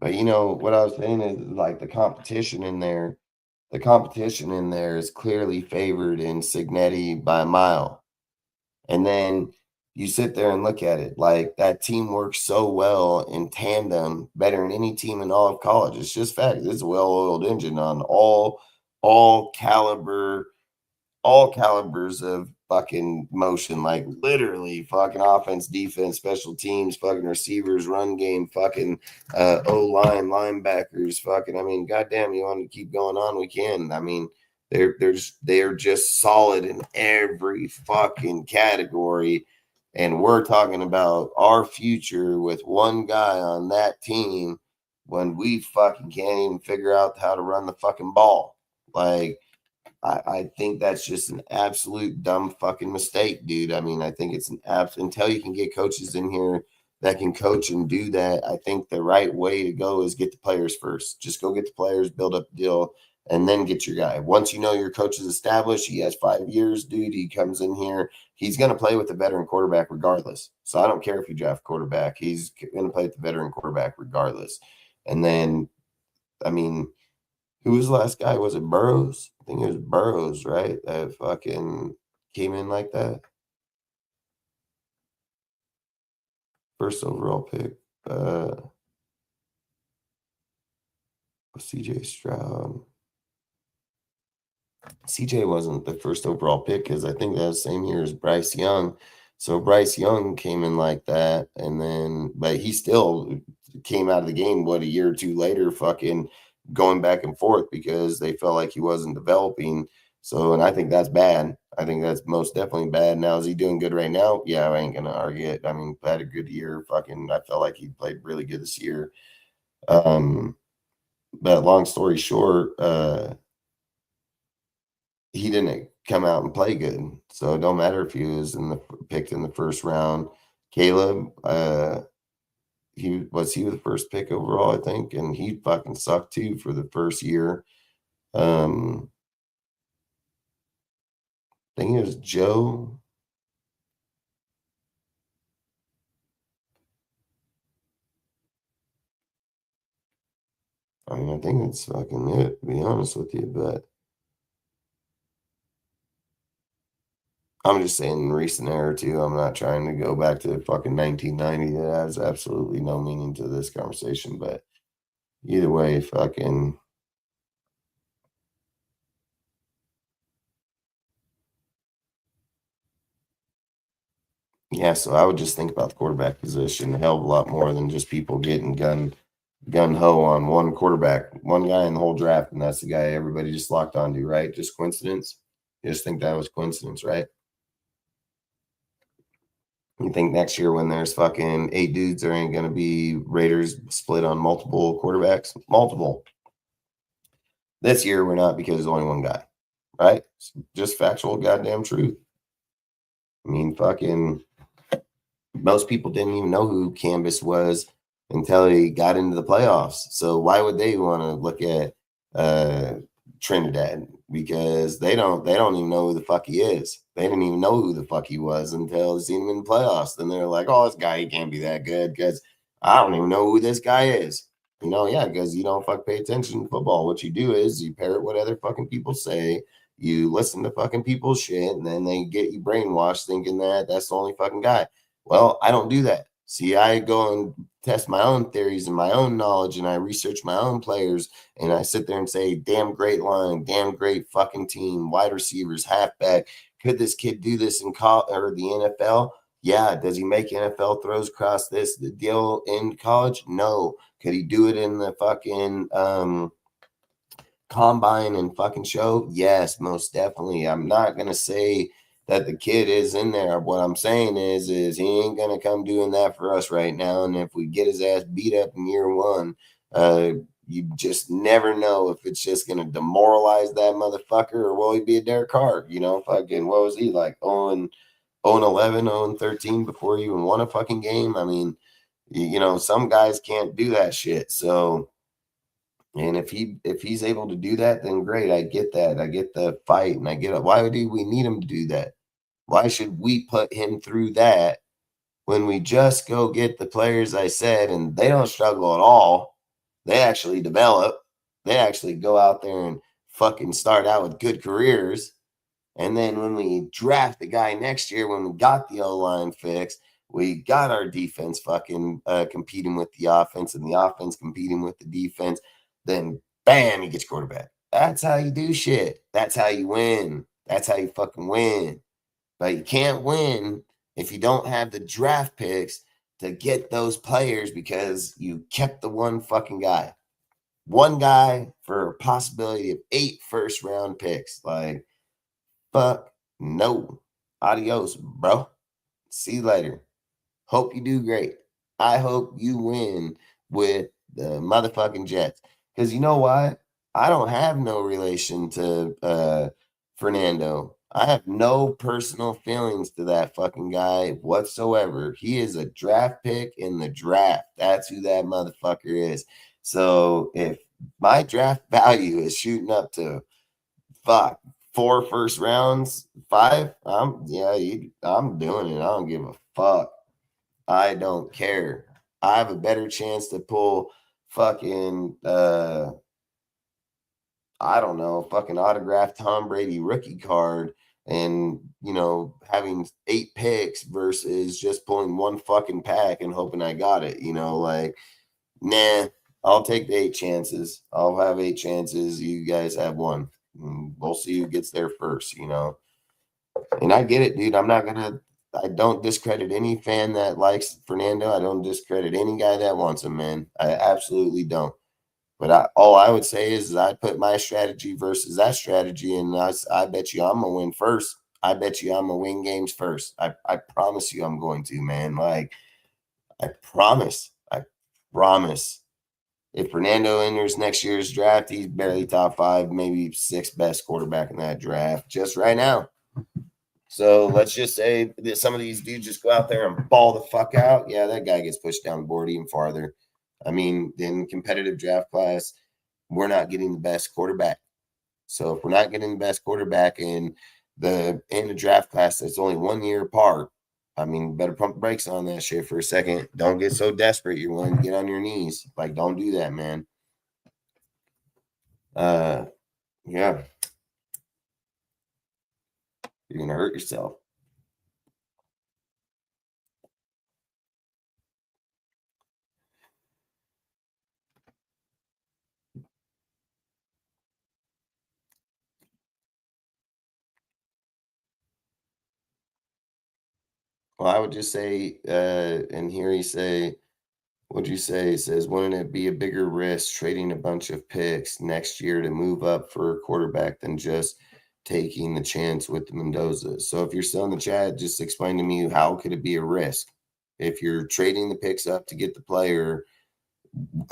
But you know what I was saying is like the competition in there is clearly favored in Signetti by a mile. And then you sit there and look at it like that team works so well in tandem, better than any team in all of college. It's just fact. It's a well-oiled engine on all calibers of fucking motion, like literally fucking offense, defense, special teams, fucking receivers, run game, fucking O-line, linebackers, fucking, I mean, goddamn, you want to keep going on, we can. I mean, they're just solid in every fucking category. And we're talking about our future with one guy on that team when we fucking can't even figure out how to run the fucking ball. Like, I think that's just an absolute dumb fucking mistake, dude. I mean, I think it's until you can get coaches in here that can coach and do that. I think the right way to go is get the players first. Just go get the players, build up the deal, and then get your guy. Once you know your coach is established, he has 5 years, dude. He comes in here. He's going to play with the veteran quarterback regardless. So I don't care if you draft quarterback. He's going to play with the veteran quarterback regardless. And then, I mean, who was the last guy? Was it Burrows? I think it was Burrows, right? That fucking came in like that. First overall pick. CJ Stroud. CJ wasn't the first overall pick because I think that was the same year as Bryce Young. So Bryce Young came in like that, and then, but he still came out of the game, a year or two later, fucking going back and forth because they felt like he wasn't developing. So, and I think that's bad. I think that's most definitely bad. Now, is he doing good right now? Yeah, I ain't gonna argue it. I mean, had a good year. Fucking, I felt like he played really good this year. But long story short, he didn't come out and play good. So it don't matter if he was picked in the first round. Caleb, he was the first pick overall, I think, and he fucking sucked too for the first year. I think it was Joe. I mean, I think it's fucking it, to be honest with you, but I'm just saying in recent era too. I'm not trying to go back to fucking 1990. That has absolutely no meaning to this conversation, but either way, fucking. Yeah, so I would just think about the quarterback position a hell of a lot more than just people getting gun ho on one quarterback, one guy in the whole draft, and that's the guy everybody just locked onto, right? Just coincidence? You just think that was coincidence, right? You think next year when there's fucking 8 dudes, there ain't going to be Raiders split on multiple quarterbacks? Multiple. This year we're not because there's only one guy, right? It's just factual goddamn truth. I mean, fucking most people didn't even know who Canvas was until he got into the playoffs. So why would they want to look at Trinidad? Because they don't even know who the fuck he is. They didn't even know who the fuck he was until they seen him in the playoffs. Then they're like, oh, this guy, he can't be that good because I don't even know who this guy is. You know, yeah, because you don't fuck pay attention to football. What you do is you parrot what other fucking people say. You listen to fucking people's shit, and then they get you brainwashed thinking that that's the only fucking guy. Well, I don't do that. See, I go and test my own theories and my own knowledge, and I research my own players, and I sit there and say, damn great line, damn great fucking team, wide receivers, halfback. Could this kid do this in college or the NFL? Yeah. Does he make NFL throws across the deal in college? No. Could he do it in the fucking combine and fucking show? Yes, most definitely. I'm not going to say that the kid is in there. What I'm saying is he ain't going to come doing that for us right now. And if we get his ass beat up in year one, you just never know if it's just going to demoralize that motherfucker or will he be a Derek Carr? You know, fucking, what was he like? 0-11, 0-13 before he even won a fucking game. I mean, you know, some guys can't do that shit. So, and if he's able to do that, then great. I get that. I get the fight and I get it. Why do we need him to do that? Why should we put him through that when we just go get the players I said and they don't struggle at all? They actually develop. They actually go out there and fucking start out with good careers. And then when we draft the guy next year, when we got the O-line fixed, we got our defense fucking competing with the offense and the offense competing with the defense, then bam, he gets quarterback. That's how you do shit. That's how you win. That's how you fucking win. But you can't win if you don't have the draft picks to get those players because you kept the one fucking guy. One guy for a possibility of 8 first-round picks. Like, fuck no. Adios, bro. See you later. Hope you do great. I hope you win with the motherfucking Jets. Because you know why? I don't have no relation to Fernando. I have no personal feelings to that fucking guy whatsoever. He is a draft pick in the draft. That's who that motherfucker is. So if my draft value is shooting up to 4 first rounds, 5, I'm doing it. I don't give a fuck. I don't care. I have a better chance to pull fucking I don't know, fucking autographed Tom Brady rookie card and, having 8 picks versus just pulling one fucking pack and hoping I got it, like, nah, I'll take the 8 chances. I'll have 8 chances. You guys have 1. We'll see who gets there first, And I get it, dude. I don't discredit any fan that likes Fernando. I don't discredit any guy that wants him, man. I absolutely don't. But all I would say is I put my strategy versus that strategy, and I bet you I'm going to win first. I bet you I'm going to win games first. I promise you I'm going to, man. Like, I promise. I promise. If Fernando enters next year's draft, he's barely top 5, maybe 6th best quarterback in that draft just right now. So let's just say that some of these dudes just go out there and ball the fuck out. Yeah, that guy gets pushed down the board even farther. I mean, in competitive draft class, we're not getting the best quarterback. So if we're not getting the best quarterback in the draft class that's only 1 year apart, I mean, better pump the brakes on that shit for a second. Don't get so desperate you're willing to get on your knees. Like, don't do that, man. Yeah. You're going to hurt yourself. Well, I would just say, and here he say, what'd you say? He says, wouldn't it be a bigger risk trading a bunch of picks next year to move up for a quarterback than just taking the chance with the Mendoza? So if you're still in the chat, just explain to me, how could it be a risk? If you're trading the picks up to get the player,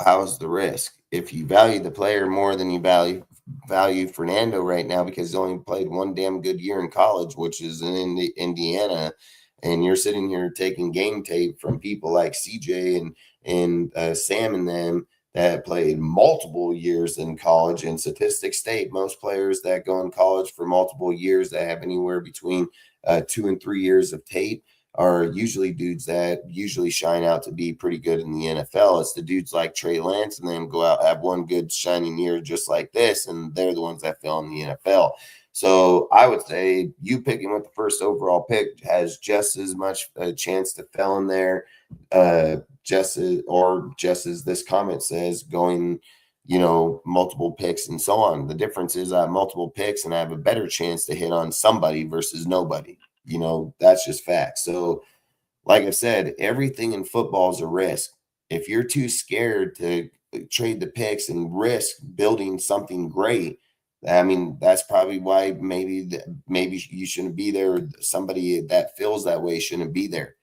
how's the risk? If you value the player more than you value Fernando right now, because he's only played 1 damn good year in college, which is in Indiana, and you're sitting here taking game tape from people like CJ and Sam and them that played multiple years in college. And statistics state most players that go in college for multiple years that have anywhere between 2 and 3 years of tape are usually dudes that usually shine out to be pretty good in the NFL. It's the dudes like Trey Lance and then go out, have one good shining year just like this, and they're the ones that fell in the NFL. So I would say you picking with the first overall pick has just as much a chance to fall in there, just as this comment says, going, multiple picks and so on. The difference is I have multiple picks and I have a better chance to hit on somebody versus nobody. That's just fact. So like I said, everything in football is a risk. If you're too scared to trade the picks and risk building something great, I mean, that's probably why maybe you shouldn't be there. Somebody that feels that way shouldn't be there.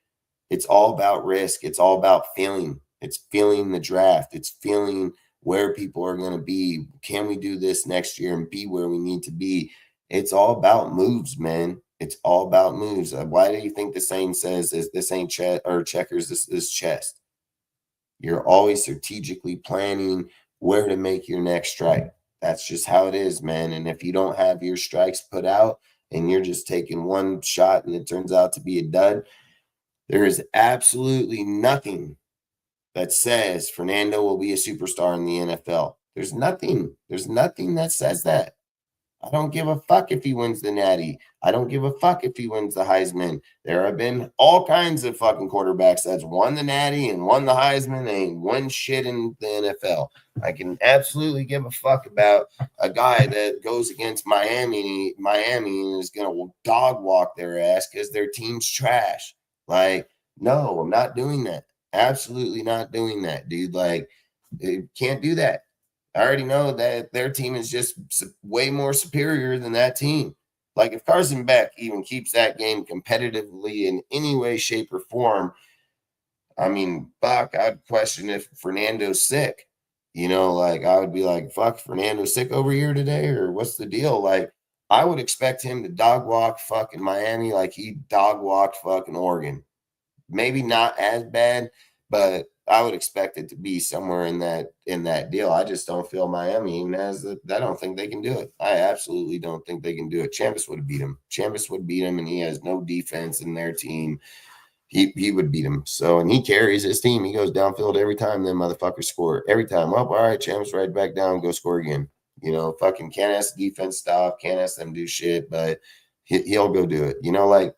It's all about risk. It's all about feeling. It's feeling the draft. It's feeling where people are going to be. Can we do this next year and be where we need to be? It's all about moves, man. It's all about moves. Why do you think the saying says this ain't checkers, this is chess? You're always strategically planning where to make your next strike. That's just how it is, man. And if you don't have your strikes put out and you're just taking one shot and it turns out to be a dud, there is absolutely nothing that says Fernando will be a superstar in the NFL. There's nothing that says that. I don't give a fuck if he wins the Natty. I don't give a fuck if he wins the Heisman. There have been all kinds of fucking quarterbacks that's won the Natty and won the Heisman and ain't won shit in the NFL. I can absolutely give a fuck about a guy that goes against Miami and is going to dog walk their ass because their team's trash. Like, no, I'm not doing that. Absolutely not doing that, dude. Like, you can't do that. I already know that their team is just way more superior than that team. Like, if Carson Beck even keeps that game competitively in any way, shape, or form, I mean, fuck, I'd question if Fernando's sick. You know, like, I would be like, fuck, Fernando's sick over here today, or what's the deal? Like, I would expect him to dog walk fucking Miami like he dog walked fucking Oregon. Maybe not as bad, but I would expect it to be somewhere in that deal. I just don't feel Miami I don't think they can do it. I absolutely don't think they can do it. Champus would have beat him. Champus would beat him, and he has no defense in their team. He would beat him. So, and he carries his team. He goes downfield every time them motherfuckers score. Every time. Well, all right, Champus, right back down, go score again. You know, fucking can't ask the defense stop, can't ask them do shit, but he'll go do it. You know, like,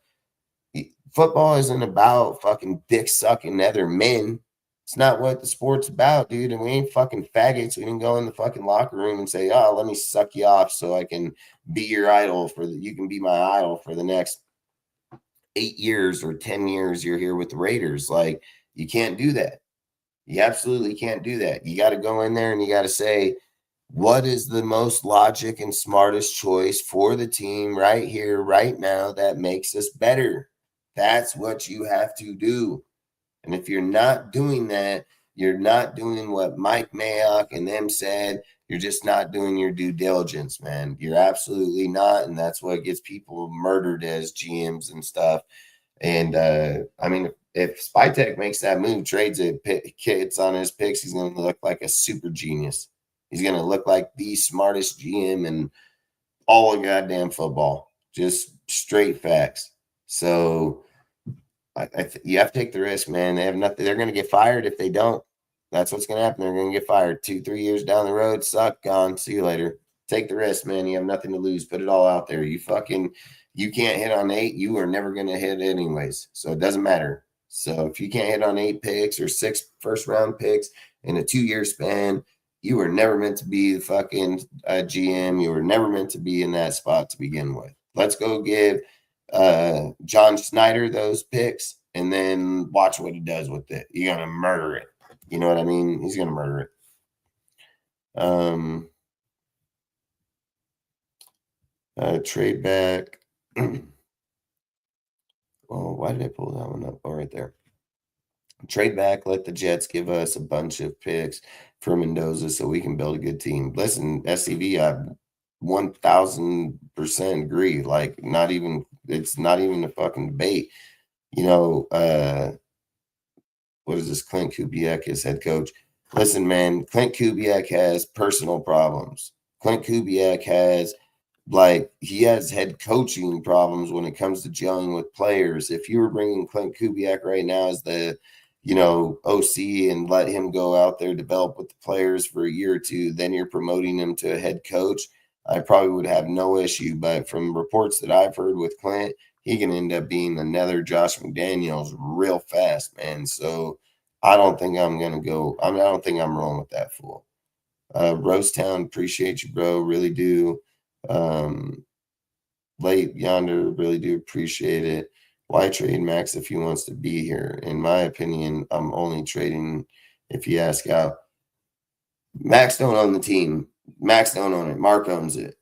football isn't about fucking dick sucking other men. It's not what the sport's about, dude. And we ain't fucking faggots. We didn't go in the fucking locker room and say, oh, let me suck you off so I can be your idol you can be my idol for the next 8 years or 10 years you're here with the Raiders. Like, you can't do that. You absolutely can't do that. You got to go in there and you got to say, what is the most logic and smartest choice for the team right here, right now that makes us better? That's what you have to do. And if you're not doing that, you're not doing what Mike Mayock and them said. You're just not doing your due diligence, man. You're absolutely not. And that's what gets people murdered as GMs and stuff. And, I mean, if Spytek makes that move, trades it, kids on his picks, he's going to look like a super genius. He's going to look like the smartest GM in all of goddamn football. Just straight facts. So you have to take the risk, man. They have nothing. They're going to get fired if they don't. That's what's going to happen. They're going to get fired 2-3 years down the road. Suck, gone. See you later. Take the risk, man. You have nothing to lose. Put it all out there. You can't hit on 8. You are never going to hit anyways. So it doesn't matter. So if you can't hit on 8 picks or 6 first-round picks in a 2-year span, you were never meant to be the fucking GM. You were never meant to be in that spot to begin with. Let's go give John Snyder those picks and then watch what he does with it. You're going to murder it. You know what I mean? He's going to murder it. Trade back. Well, why did I pull that one up? Oh, right there. Trade back. Let the Jets give us a bunch of picks for Mendoza so we can build a good team. Listen, SCV, I 1000% agree. Like, it's not even a fucking debate. You know, what is this? Clint Kubiak is head coach. Listen, man, Clint Kubiak has personal problems. Clint Kubiak has head coaching problems when it comes to gelling with players. If you were bringing Clint Kubiak right now as the, OC and let him go out there, develop with the players for a year or two, then you're promoting him to a head coach, I probably would have no issue. But from reports that I've heard with Clint, he can end up being another Josh McDaniels real fast, man. So I don't think I'm going to go. I don't think I'm rolling with that fool. Rosetown, appreciate you, bro. Really do. Late Yonder, really do appreciate it. Why trade Max if he wants to be here? In my opinion, I'm only trading if you ask out. Max don't own the team. Max don't own it. Mark owns it.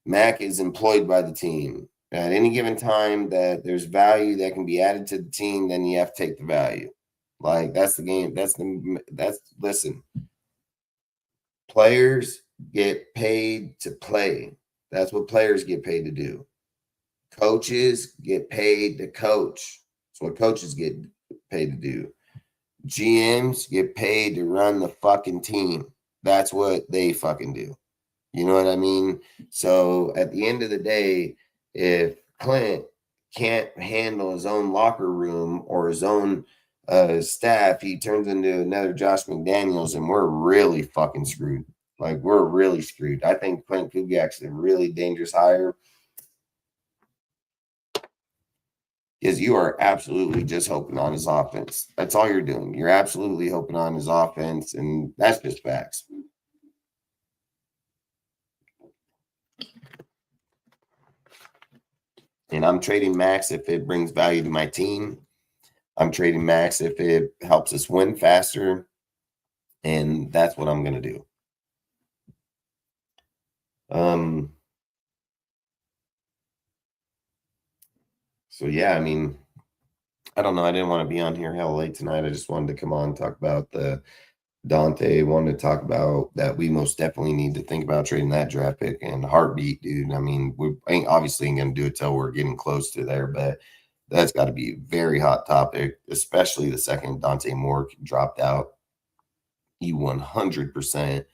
Mac is employed by the team. At any given time that there's value that can be added to the team, then you have to take the value. Like, that's the game. Listen, players get paid to play. That's what players get paid to do. Coaches get paid to coach. That's what coaches get paid to do. GMs get paid to run the fucking team. That's what they fucking do. You know what I mean? So at the end of the day, if Clint can't handle his own locker room or his own staff, he turns into another Josh McDaniels, and we're really fucking screwed. Like, we're really screwed. I think Clint Kubiak's a really dangerous hire because you are absolutely just hoping on his offense. That's all you're doing. You're absolutely hoping on his offense, and that's just facts. And I'm trading Max if it brings value to my team. I'm trading Max if it helps us win faster. And that's what I'm going to do. So, yeah, I mean, I don't know. I didn't want to be on here hell late tonight. I just wanted to come on and talk about the Dante. Wanted to talk about that we most definitely need to think about trading that draft pick and heartbeat, dude. I mean, we ain't obviously ain't going to do it till we're getting close to there, but that's got to be a very hot topic, especially the second Dante Moore dropped out. You 100%,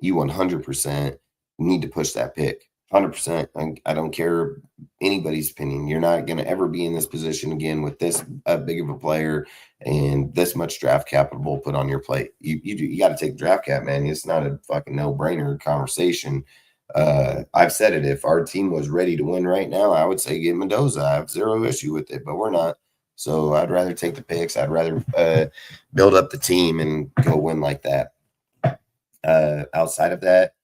you 100% need to push that pick. 100%. I don't care anybody's opinion. You're not going to ever be in this position again with this big of a player and this much draft capital put on your plate. You got to take draft cap, man. It's not a fucking no-brainer conversation. I've said it. If our team was ready to win right now, I would say get Mendoza. I have zero issue with it, but we're not. So I'd rather take the picks. I'd rather build up the team and go win like that. Outside of that,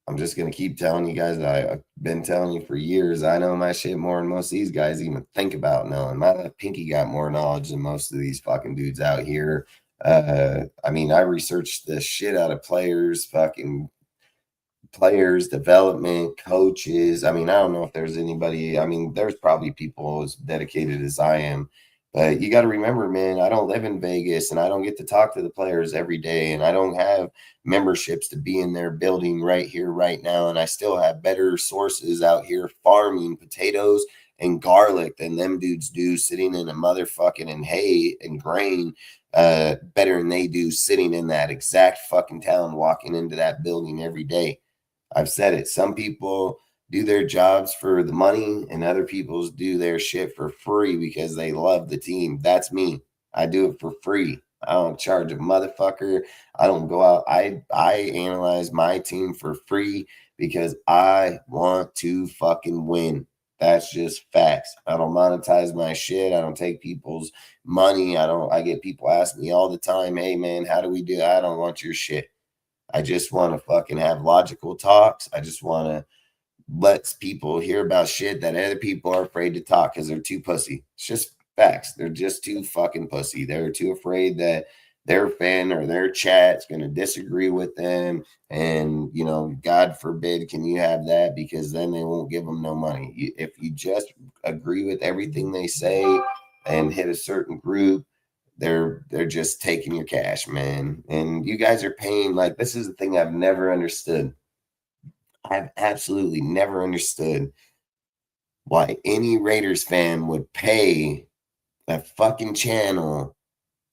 I'm just going to keep telling you guys that I've been telling you for years. I know my shit more than most of these guys even think about knowing. My left pinky got more knowledge than most of these fucking dudes out here. I mean, I researched the shit out of players, development, coaches. I mean, I don't know if there's anybody. I mean, there's probably people as dedicated as I am. But you got to remember, man, I don't live in Vegas and I don't get to talk to the players every day. And I don't have memberships to be in their building right here, right now. And I still have better sources out here farming potatoes and garlic than them dudes do sitting in a motherfucking and hay and grain better than they do sitting in that exact fucking town, walking into that building every day. I've said it. Some people do their jobs for the money and other people do their shit for free because they love the team. That's me. I do it for free. I don't charge a motherfucker. I don't go out. I analyze my team for free because I want to fucking win. That's just facts. I don't monetize my shit. I don't take people's money. I get people ask me all the time, hey man, how do we do? I don't want your shit. I just want to fucking have logical talks. I just want to let people hear about shit that other people are afraid to talk because they're too pussy. It's just facts. They're just too fucking pussy. They're too afraid that their fan or their chat's going to disagree with them. And, you know, God forbid, can you have that? Because then they won't give them no money. If you just agree with everything they say and hit a certain group, they're just taking your cash, man. And you guys are paying, like, this is the thing I've never understood. I've absolutely never understood why any Raiders fan would pay a fucking channel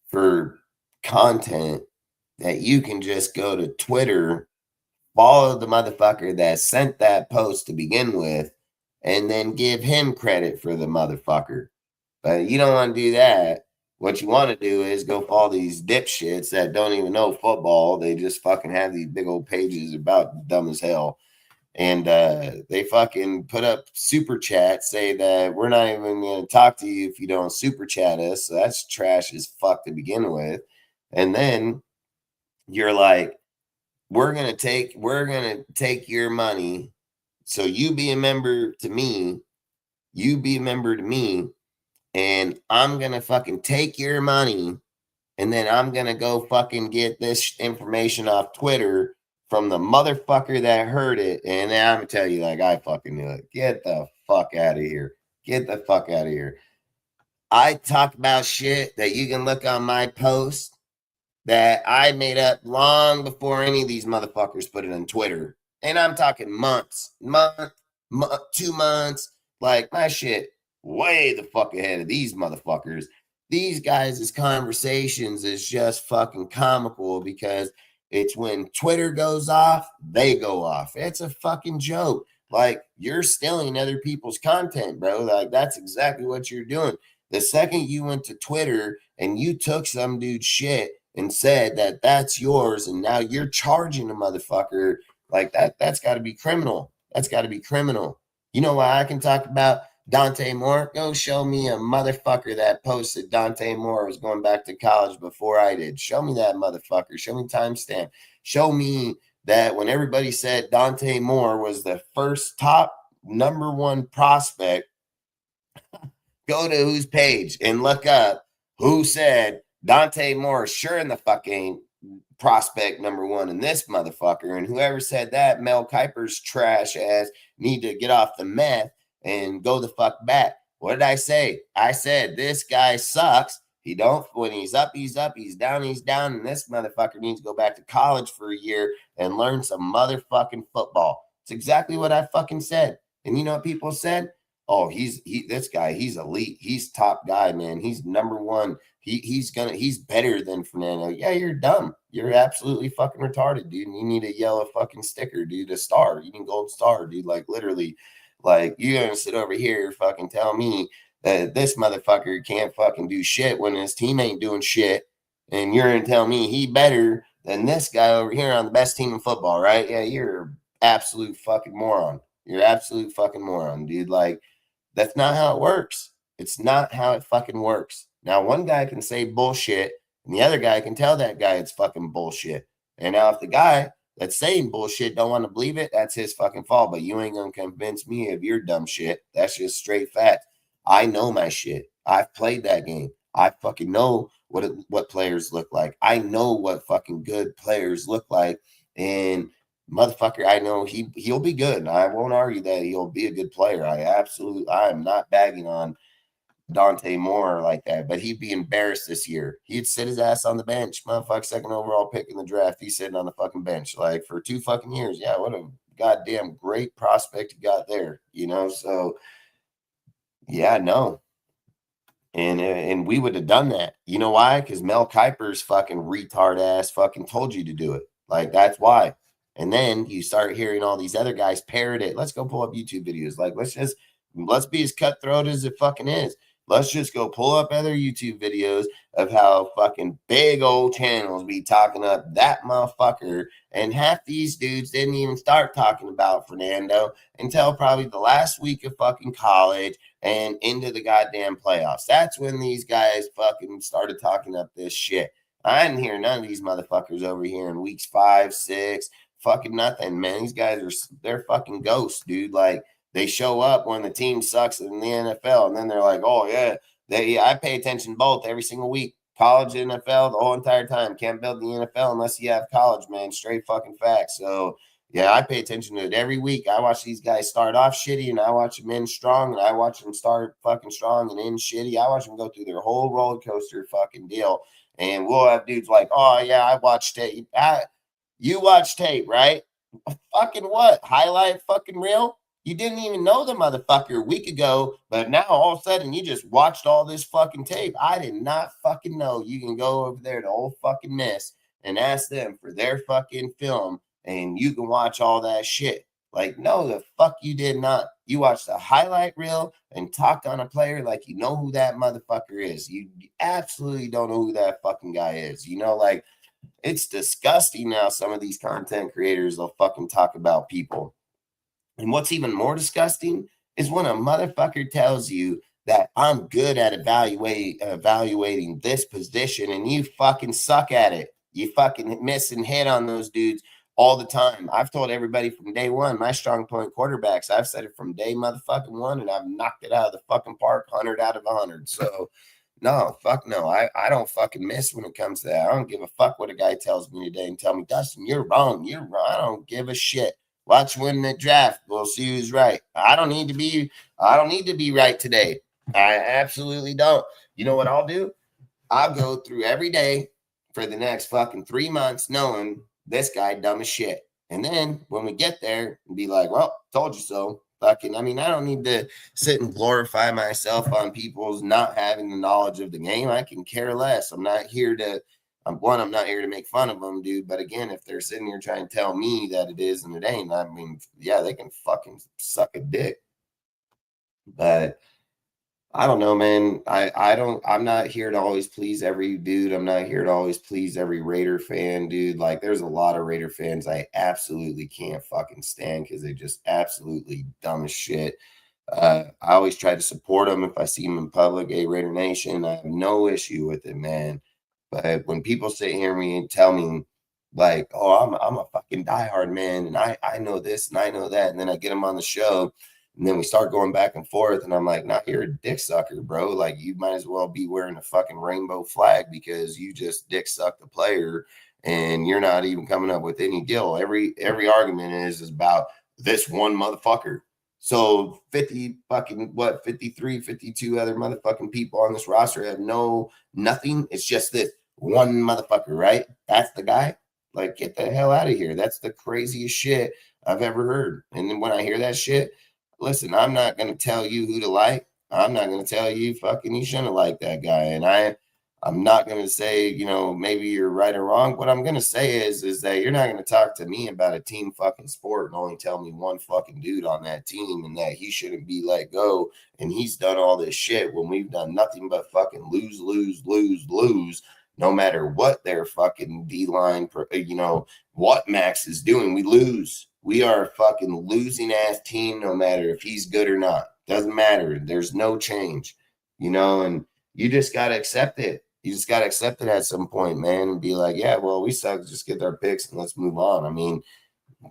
for content that you can just go to Twitter, follow the motherfucker that sent that post to begin with, and then give him credit for the motherfucker. But you don't want to do that. What you want to do is go follow these dipshits that don't even know football. They just fucking have these big old pages about dumb as hell. And they fucking put up super chat, say that we're not even going to talk to you if you don't super chat us. So that's trash as fuck to begin with. And then you're like, we're going to take your money. So you be a member to me. You be a member to me. And I'm going to fucking take your money. And then I'm going to go fucking get this information off Twitter from the motherfucker that heard it. And I'm going to tell you, like, I fucking knew it. Get the fuck out of here. Get the fuck out of here. I talk about shit that you can look on my post that I made up long before any of these motherfuckers put it on Twitter. And I'm talking months, 2 months. Like, my shit way the fuck ahead of these motherfuckers. These guys' conversations is just fucking comical because it's when Twitter goes off, they go off. It's a fucking joke. Like, you're stealing other people's content, bro. Like, that's exactly what you're doing. The second you went to Twitter and you took some dude's shit and said that that's yours, and now you're charging a motherfucker like that, that's got to be criminal. That's got to be criminal. You know why I can talk about Dante Moore? Go show me a motherfucker that posted Dante Moore was going back to college before I did. Show me that motherfucker. Show me timestamp. Show me that when everybody said Dante Moore was the first top #1 prospect, go to whose page and look up who said Dante Moore sure in the fucking prospect #1 in this motherfucker. And whoever said that, Mel Kiper's trash ass need to get off the meth and go the fuck back. What did I say? I said this guy sucks. He don't, when he's up, he's up, he's down, and this motherfucker needs to go back to college for a year and learn some motherfucking football. It's exactly what I fucking said. And you know what people said? Oh, this guy, he's elite. He's top guy, man. He's #1. He's better than Fernando. Yeah, you're dumb. You're absolutely fucking retarded, dude. And you need a yellow fucking sticker, dude. A star. You need gold star, dude. Like literally, like you're gonna sit over here fucking tell me that this motherfucker can't fucking do shit when his team ain't doing shit, and you're gonna tell me he better than this guy over here on the best team in football, right? Yeah, you're absolute fucking moron. You're absolute fucking moron, dude. Like, that's not how it works. It's not how it fucking works. Now, one guy can say bullshit, and the other guy can tell that guy it's fucking bullshit. And now if the guy that's saying bullshit don't want to believe it, that's his fucking fault. But you ain't going to convince me of your dumb shit. That's just straight fact. I know my shit. I've played that game. I fucking know what players look like. I know what fucking good players look like. And motherfucker, I know he'll be good. I won't argue that he'll be a good player. I am not bagging on Dante Moore like that, but he'd be embarrassed this year. He'd sit his ass on the bench. Motherfucker, 2nd overall pick in the draft. He's sitting on the fucking bench like for 2 fucking years. Yeah, what a goddamn great prospect you got there, you know? So yeah, no. And we would have done that. You know why? Because Mel Kiper's fucking retard ass fucking told you to do it. Like, that's why. And then you start hearing all these other guys parrot it. Let's go pull up YouTube videos. Like, let's be as cutthroat as it fucking is. Let's just go pull up other YouTube videos of how fucking big old channels be talking up that motherfucker. And half these dudes didn't even start talking about Fernando until probably the last week of fucking college and into the goddamn playoffs. That's when these guys fucking started talking up this shit. I didn't hear none of these motherfuckers over here in weeks 5, 6. Fucking nothing, man. These guys they're fucking ghosts, dude. Like, they show up when the team sucks in the NFL, and then they're like, oh yeah, I pay attention to both every single week. College, NFL, the whole entire time. Can't build the NFL unless you have college, man. Straight fucking facts. So yeah, I pay attention to it every week. I watch these guys start off shitty, and I watch them end strong, and I watch them start fucking strong and end shitty. I watch them go through their whole roller coaster fucking deal. And we'll have dudes like, oh yeah, I watched tape. You watch tape, right? Fucking what? Highlight fucking reel? You didn't even know the motherfucker a week ago, but now all of a sudden you just watched all this fucking tape. I did not fucking know. You can go over there to Old Fucking Miss and ask them for their fucking film, and you can watch all that shit. Like, no, the fuck you did not. You watched the highlight reel and talked on a player like you know who that motherfucker is. You absolutely don't know who that fucking guy is. You know, like, it's disgusting now. Some of these content creators will fucking talk about people. And what's even more disgusting is when a motherfucker tells you that I'm good at evaluating this position and you fucking suck at it. You fucking miss and hit on those dudes all the time. I've told everybody from day one, my strong point quarterbacks, I've said it from day motherfucking one, and I've knocked it out of the fucking park 100 out of 100. So no, fuck no. I don't fucking miss when it comes to that. I don't give a fuck what a guy tells me today and tell me, Dustin, you're wrong. You're wrong. I don't give a shit. Watch win the draft. We'll see who's right. I don't need to be right today. I absolutely don't. You know what I'll do? I'll go through every day for the next fucking 3 months knowing this guy dumb as shit. And then when we get there and be like, well, told you so. Fucking, I mean, I don't need to sit and glorify myself on people's not having the knowledge of the game. I can care less. I'm not here to make fun of them, dude. But again, if they're sitting here trying to tell me that it is and it ain't, I mean, yeah, they can fucking suck a dick. But I don't know, man. I'm not here to always please every dude. I'm not here to always please every Raider fan, dude. Like, there's a lot of Raider fans I absolutely can't fucking stand because they just absolutely dumb as shit. I always try to support them if I see them in public. Hey, Raider Nation, I have no issue with it, man. But when people sit here and tell me, like, oh, I'm a fucking diehard man, and I know this and I know that, and then I get them on the show, and then we start going back and forth, and I'm like, nah, you're a dick sucker, bro. Like, you might as well be wearing a fucking rainbow flag because you just dick suck the player, and you're not even coming up with any deal. Every argument is about this one motherfucker. So 50 fucking 53, 52 other motherfucking people on this roster have nothing. It's just this one motherfucker, right? That's the guy. Like, get the hell out of here. That's the craziest shit I've ever heard. And then when I hear that shit, listen, I'm not going to tell you who to like. I'm not going to tell you fucking you shouldn't like that guy. And I'm not going to say, maybe you're right or wrong. What I'm going to say is that you're not going to talk to me about a team fucking sport and only tell me one fucking dude on that team and that he shouldn't be let go and he's done all this shit when we've done nothing but fucking lose, no matter what their fucking D-line, what Max is doing. We lose. We are a fucking losing ass team no matter if he's good or not. Doesn't matter. There's no change, and you just got to accept it. You just got to accept it at some point, man, and be like, yeah, well, we suck. Just get our picks and let's move on. I mean,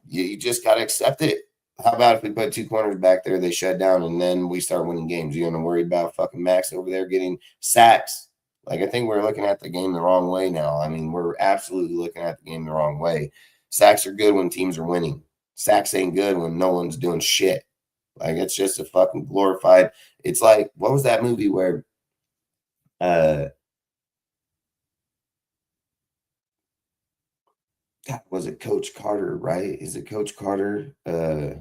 you just got to accept it. How about if we put two corners back there, they shut down, and then we start winning games? You're going to worry about fucking Max over there getting sacks. Like, I think we're looking at the game the wrong way now. I mean, we're absolutely looking at the game the wrong way. Sacks are good when teams are winning. Sacks ain't good when no one's doing shit. Like, it's just a fucking glorified. It's like, what was that movie where God, was it Coach Carter, right? Is it Coach Carter? I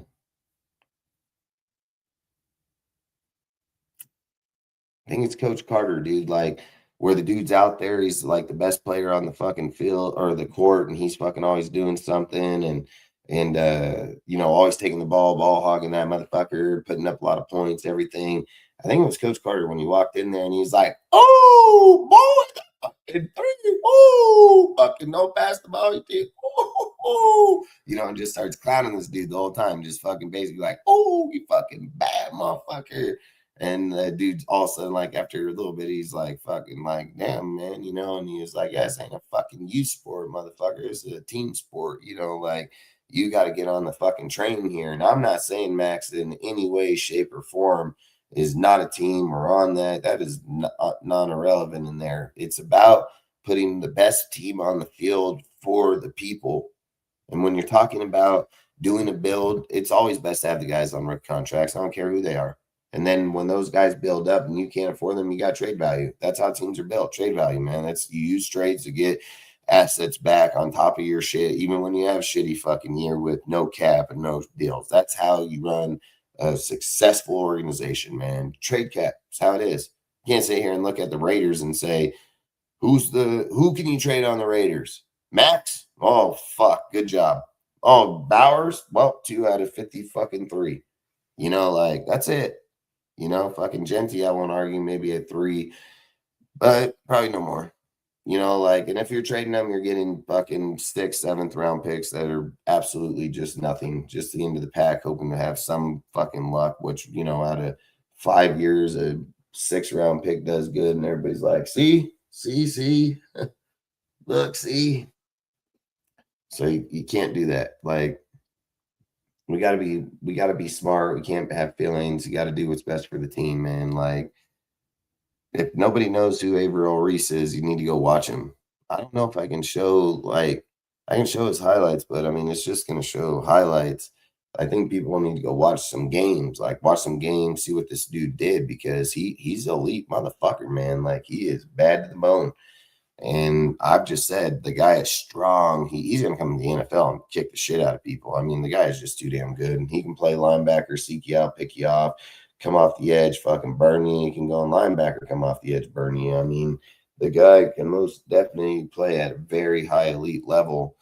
think it's Coach Carter, dude. Like, where the dude's out there, he's like the best player on the fucking field or the court, and he's fucking always doing something and always taking the ball hogging that motherfucker, putting up a lot of points, everything. I think it was Coach Carter when he walked in there and he's like, oh, boy, fucking three, oh, fucking don't pass the ball, you think, oh, and just starts clowning this dude the whole time, just fucking basically like, oh, you fucking bad motherfucker. And the dude's all of a sudden, like, after a little bit, he's like, fucking, like, damn, man, and he was like, yeah, this ain't a fucking youth sport, motherfucker. It's a team sport, like, you got to get on the fucking train here. And I'm not saying Max in any way, shape, or form is not a team or on that. That is non-irrelevant in there. It's about putting the best team on the field for the people. And when you're talking about doing a build, it's always best to have the guys on rookie contracts. I don't care who they are. And then when those guys build up and you can't afford them, you got trade value. That's how teams are built. Trade value, man. That's, you use trades to get assets back on top of your shit, even when you have a shitty fucking year with no cap and no deals. That's how you run a successful organization, man. Trade cap. That's how it is. You can't sit here and look at the Raiders and say, who can you trade on the Raiders? Max? Oh, fuck. Good job. Oh, Bowers? Well, 2 out of 50 fucking 3. Like, that's it. Fucking Genty, I won't argue, maybe at 3, but probably no more. And if you're trading them, you're getting fucking 6th, 7th round picks that are absolutely just nothing, just the end of the pack, hoping to have some fucking luck, which, out of 5 years, a 6th round pick does good. And everybody's like, see, look, see. So you can't do that. Like, we gotta be smart. We can't have feelings. You got to do what's best for the team, man. Like, if nobody knows who Averill Reese is, you need to go watch him. I don't know if I can show his highlights, but I mean, it's just going to show highlights. I think people need to go watch some games, see what this dude did, because he's elite motherfucker, man. Like, he is bad to the bone. And I've just said, the guy is strong. He's going to come to the NFL and kick the shit out of people. I mean, the guy is just too damn good. And he can play linebacker, seek you out, pick you off, come off the edge, fucking burn you. He can go on linebacker, come off the edge, burn you. I mean, the guy can most definitely play at a very high elite level.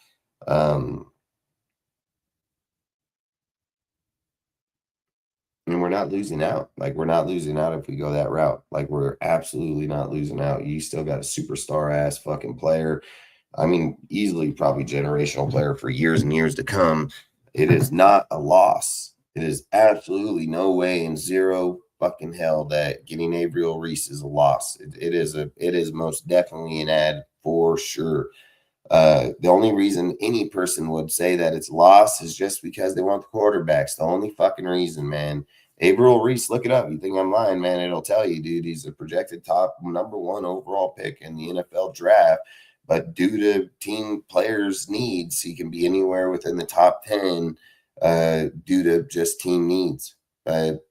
And we're not losing out. Like, we're not losing out if we go that route. Like, we're absolutely not losing out. You still got a superstar ass fucking player. I mean, easily probably generational player for years and years to come. It is not a loss. It is absolutely no way in zero fucking hell that getting Avril Reese is a loss. It is most definitely an ad for sure. The only reason any person would say that it's lost is just because they want the quarterbacks. The only fucking reason, man. Avril Reese, look it up. You think I'm lying, man? It'll tell you, dude. He's a projected top #1 overall pick in the NFL draft. But due to team players' needs, he can be anywhere within the top 10 due to just team needs.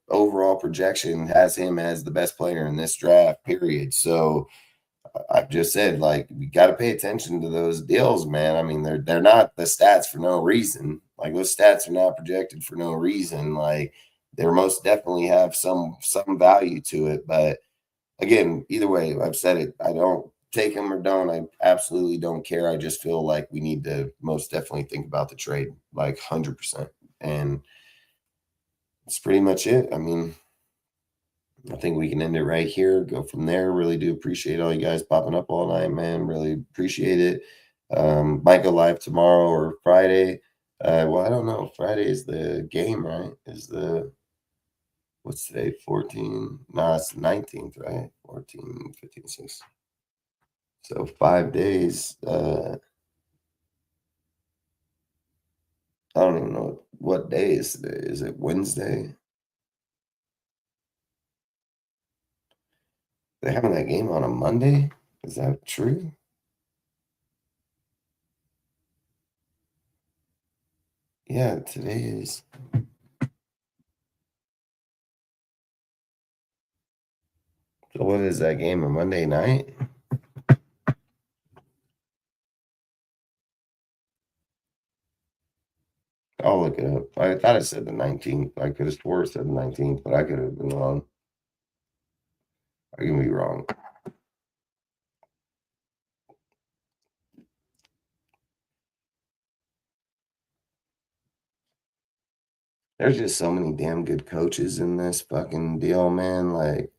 Overall projection has him as the best player in this draft, period. So I've just said, like, we got to pay attention to those deals, man. I mean, they're not the stats for no reason. Like, those stats are not projected for no reason. Like, they most definitely have some value to it. But again, either way, I've said it. I don't take them or don't. I absolutely don't care. I just feel like we need to most definitely think about the trade, like 100%. And that's pretty much it. I mean, I think we can end it right here. Go from there. Really do appreciate all you guys popping up all night, man. Really appreciate it. Might go live tomorrow or Friday. Well, I don't know. Friday is the game, right? What's today? 14. No, it's the 19th, right? 14, 15, 16. So 5 days. I don't even know what day is today. Is it Wednesday? They're having that game on a Monday? Is that true? Yeah, today is. So what is that game, a Monday night? I'll look it up. I thought it said the 19th. I could have swore it said the 19th, but I could have been wrong. I can be wrong. There's just so many damn good coaches in this fucking deal, man. Like,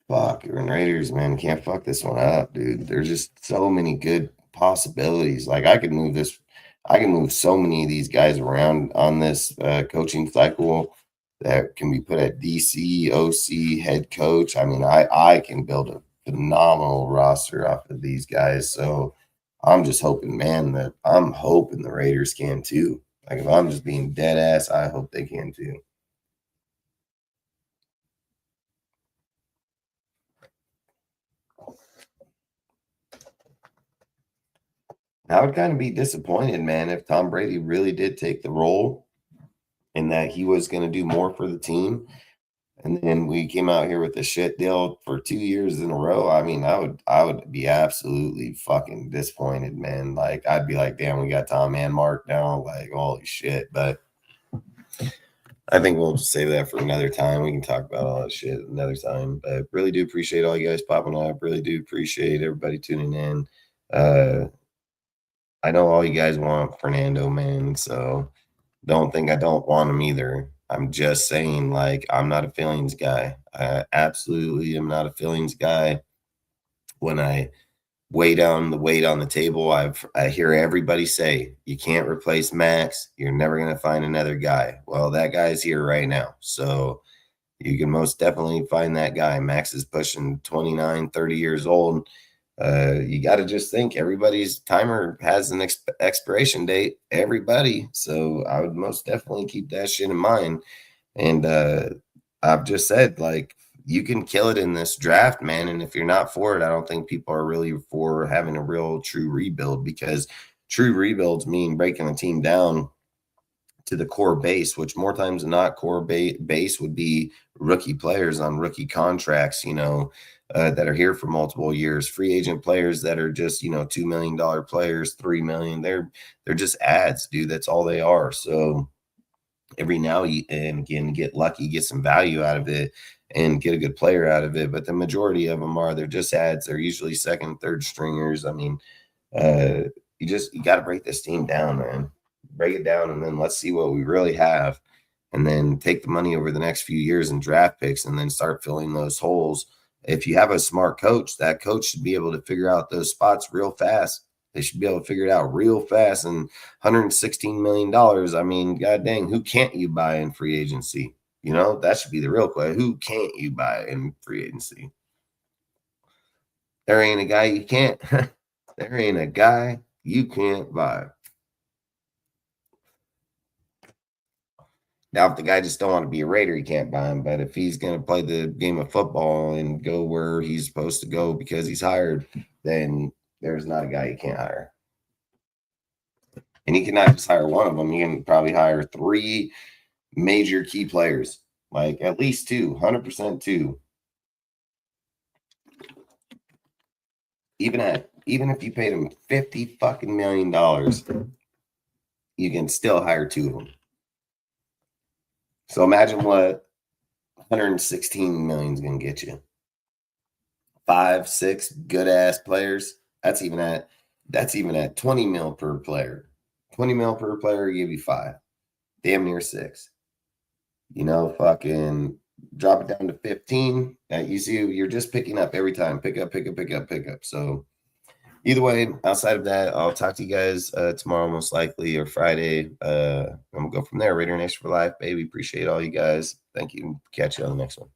fuck, you're in Raiders, man. Can't fuck this one up, dude. There's just so many good possibilities. Like, I can move so many of these guys around on this coaching cycle that can be put at DC, OC, head coach. I mean, I can build a phenomenal roster off of these guys. So I'm just hoping, man, I'm hoping the Raiders can too. Like, if I'm just being dead ass, I hope they can too. I would kind of be disappointed, man, if Tom Brady really did take the role and that he was going to do more for the team. And then we came out here with a shit deal for 2 years in a row. I mean, I would be absolutely fucking disappointed, man. Like, I'd be like, damn, we got Tom and Mark now. Like, holy shit. But I think we'll just save that for another time. We can talk about all that shit another time. But really do appreciate all you guys popping up. Really do appreciate everybody tuning in. I know all you guys want Fernando, man. So don't think I don't want him either. I'm just saying, like, I'm not a feelings guy. I absolutely am not a feelings guy. When I weigh down the weight on the table, I hear everybody say, you can't replace Max. You're never going to find another guy. Well, that guy's here right now. So you can most definitely find that guy. Max is pushing 29, 30 years old. You got to just think everybody's timer has an expiration date, everybody. So I would most definitely keep that shit in mind. And I've just said, like, you can kill it in this draft, man. And if you're not for it, I don't think people are really for having a real true rebuild, because true rebuilds mean breaking the team down to the core base, which more times than not, core base would be rookie players on rookie contracts, that are here for multiple years, free agent players that are just, $2 million players, $3 million. They're just ads, dude. That's all they are. So every now and again, get lucky, get some value out of it and get a good player out of it. But the majority of them they're just ads. They're usually second, third stringers. I mean, you got to break this team down, man. Break it down, and then let's see what we really have. and then take the money over the next few years in draft picks and then start filling those holes. If you have a smart coach, that coach should be able to figure out those spots real fast. They should be able to figure it out real fast. And $116 million, I mean, god dang, who can't you buy in free agency? You know, that should be the real question. Who can't you buy in free agency? There ain't a guy you can't. There ain't a guy you can't buy. Now, if the guy just don't want to be a Raider, you can't buy him. But if he's going to play the game of football and go where he's supposed to go because he's hired, then there's not a guy you can't hire. And you cannot just hire one of them. You can probably hire 3 major key players, like at least 2, 100% 2. Even if you paid him $50 fucking million, you can still hire 2 of them. So imagine what 116 million is going to get you. 5, 6 good ass players. That's even at 20 mil per player. 20 mil per player give you 5. Damn near 6. You know, fucking drop it down to 15. You see, you're just picking up every time. Pick up. So either way, outside of that, I'll talk to you guys tomorrow, most likely, or Friday. I'm going to go from there. Raider Nation for life, baby. Appreciate all you guys. Thank you. Catch you on the next one.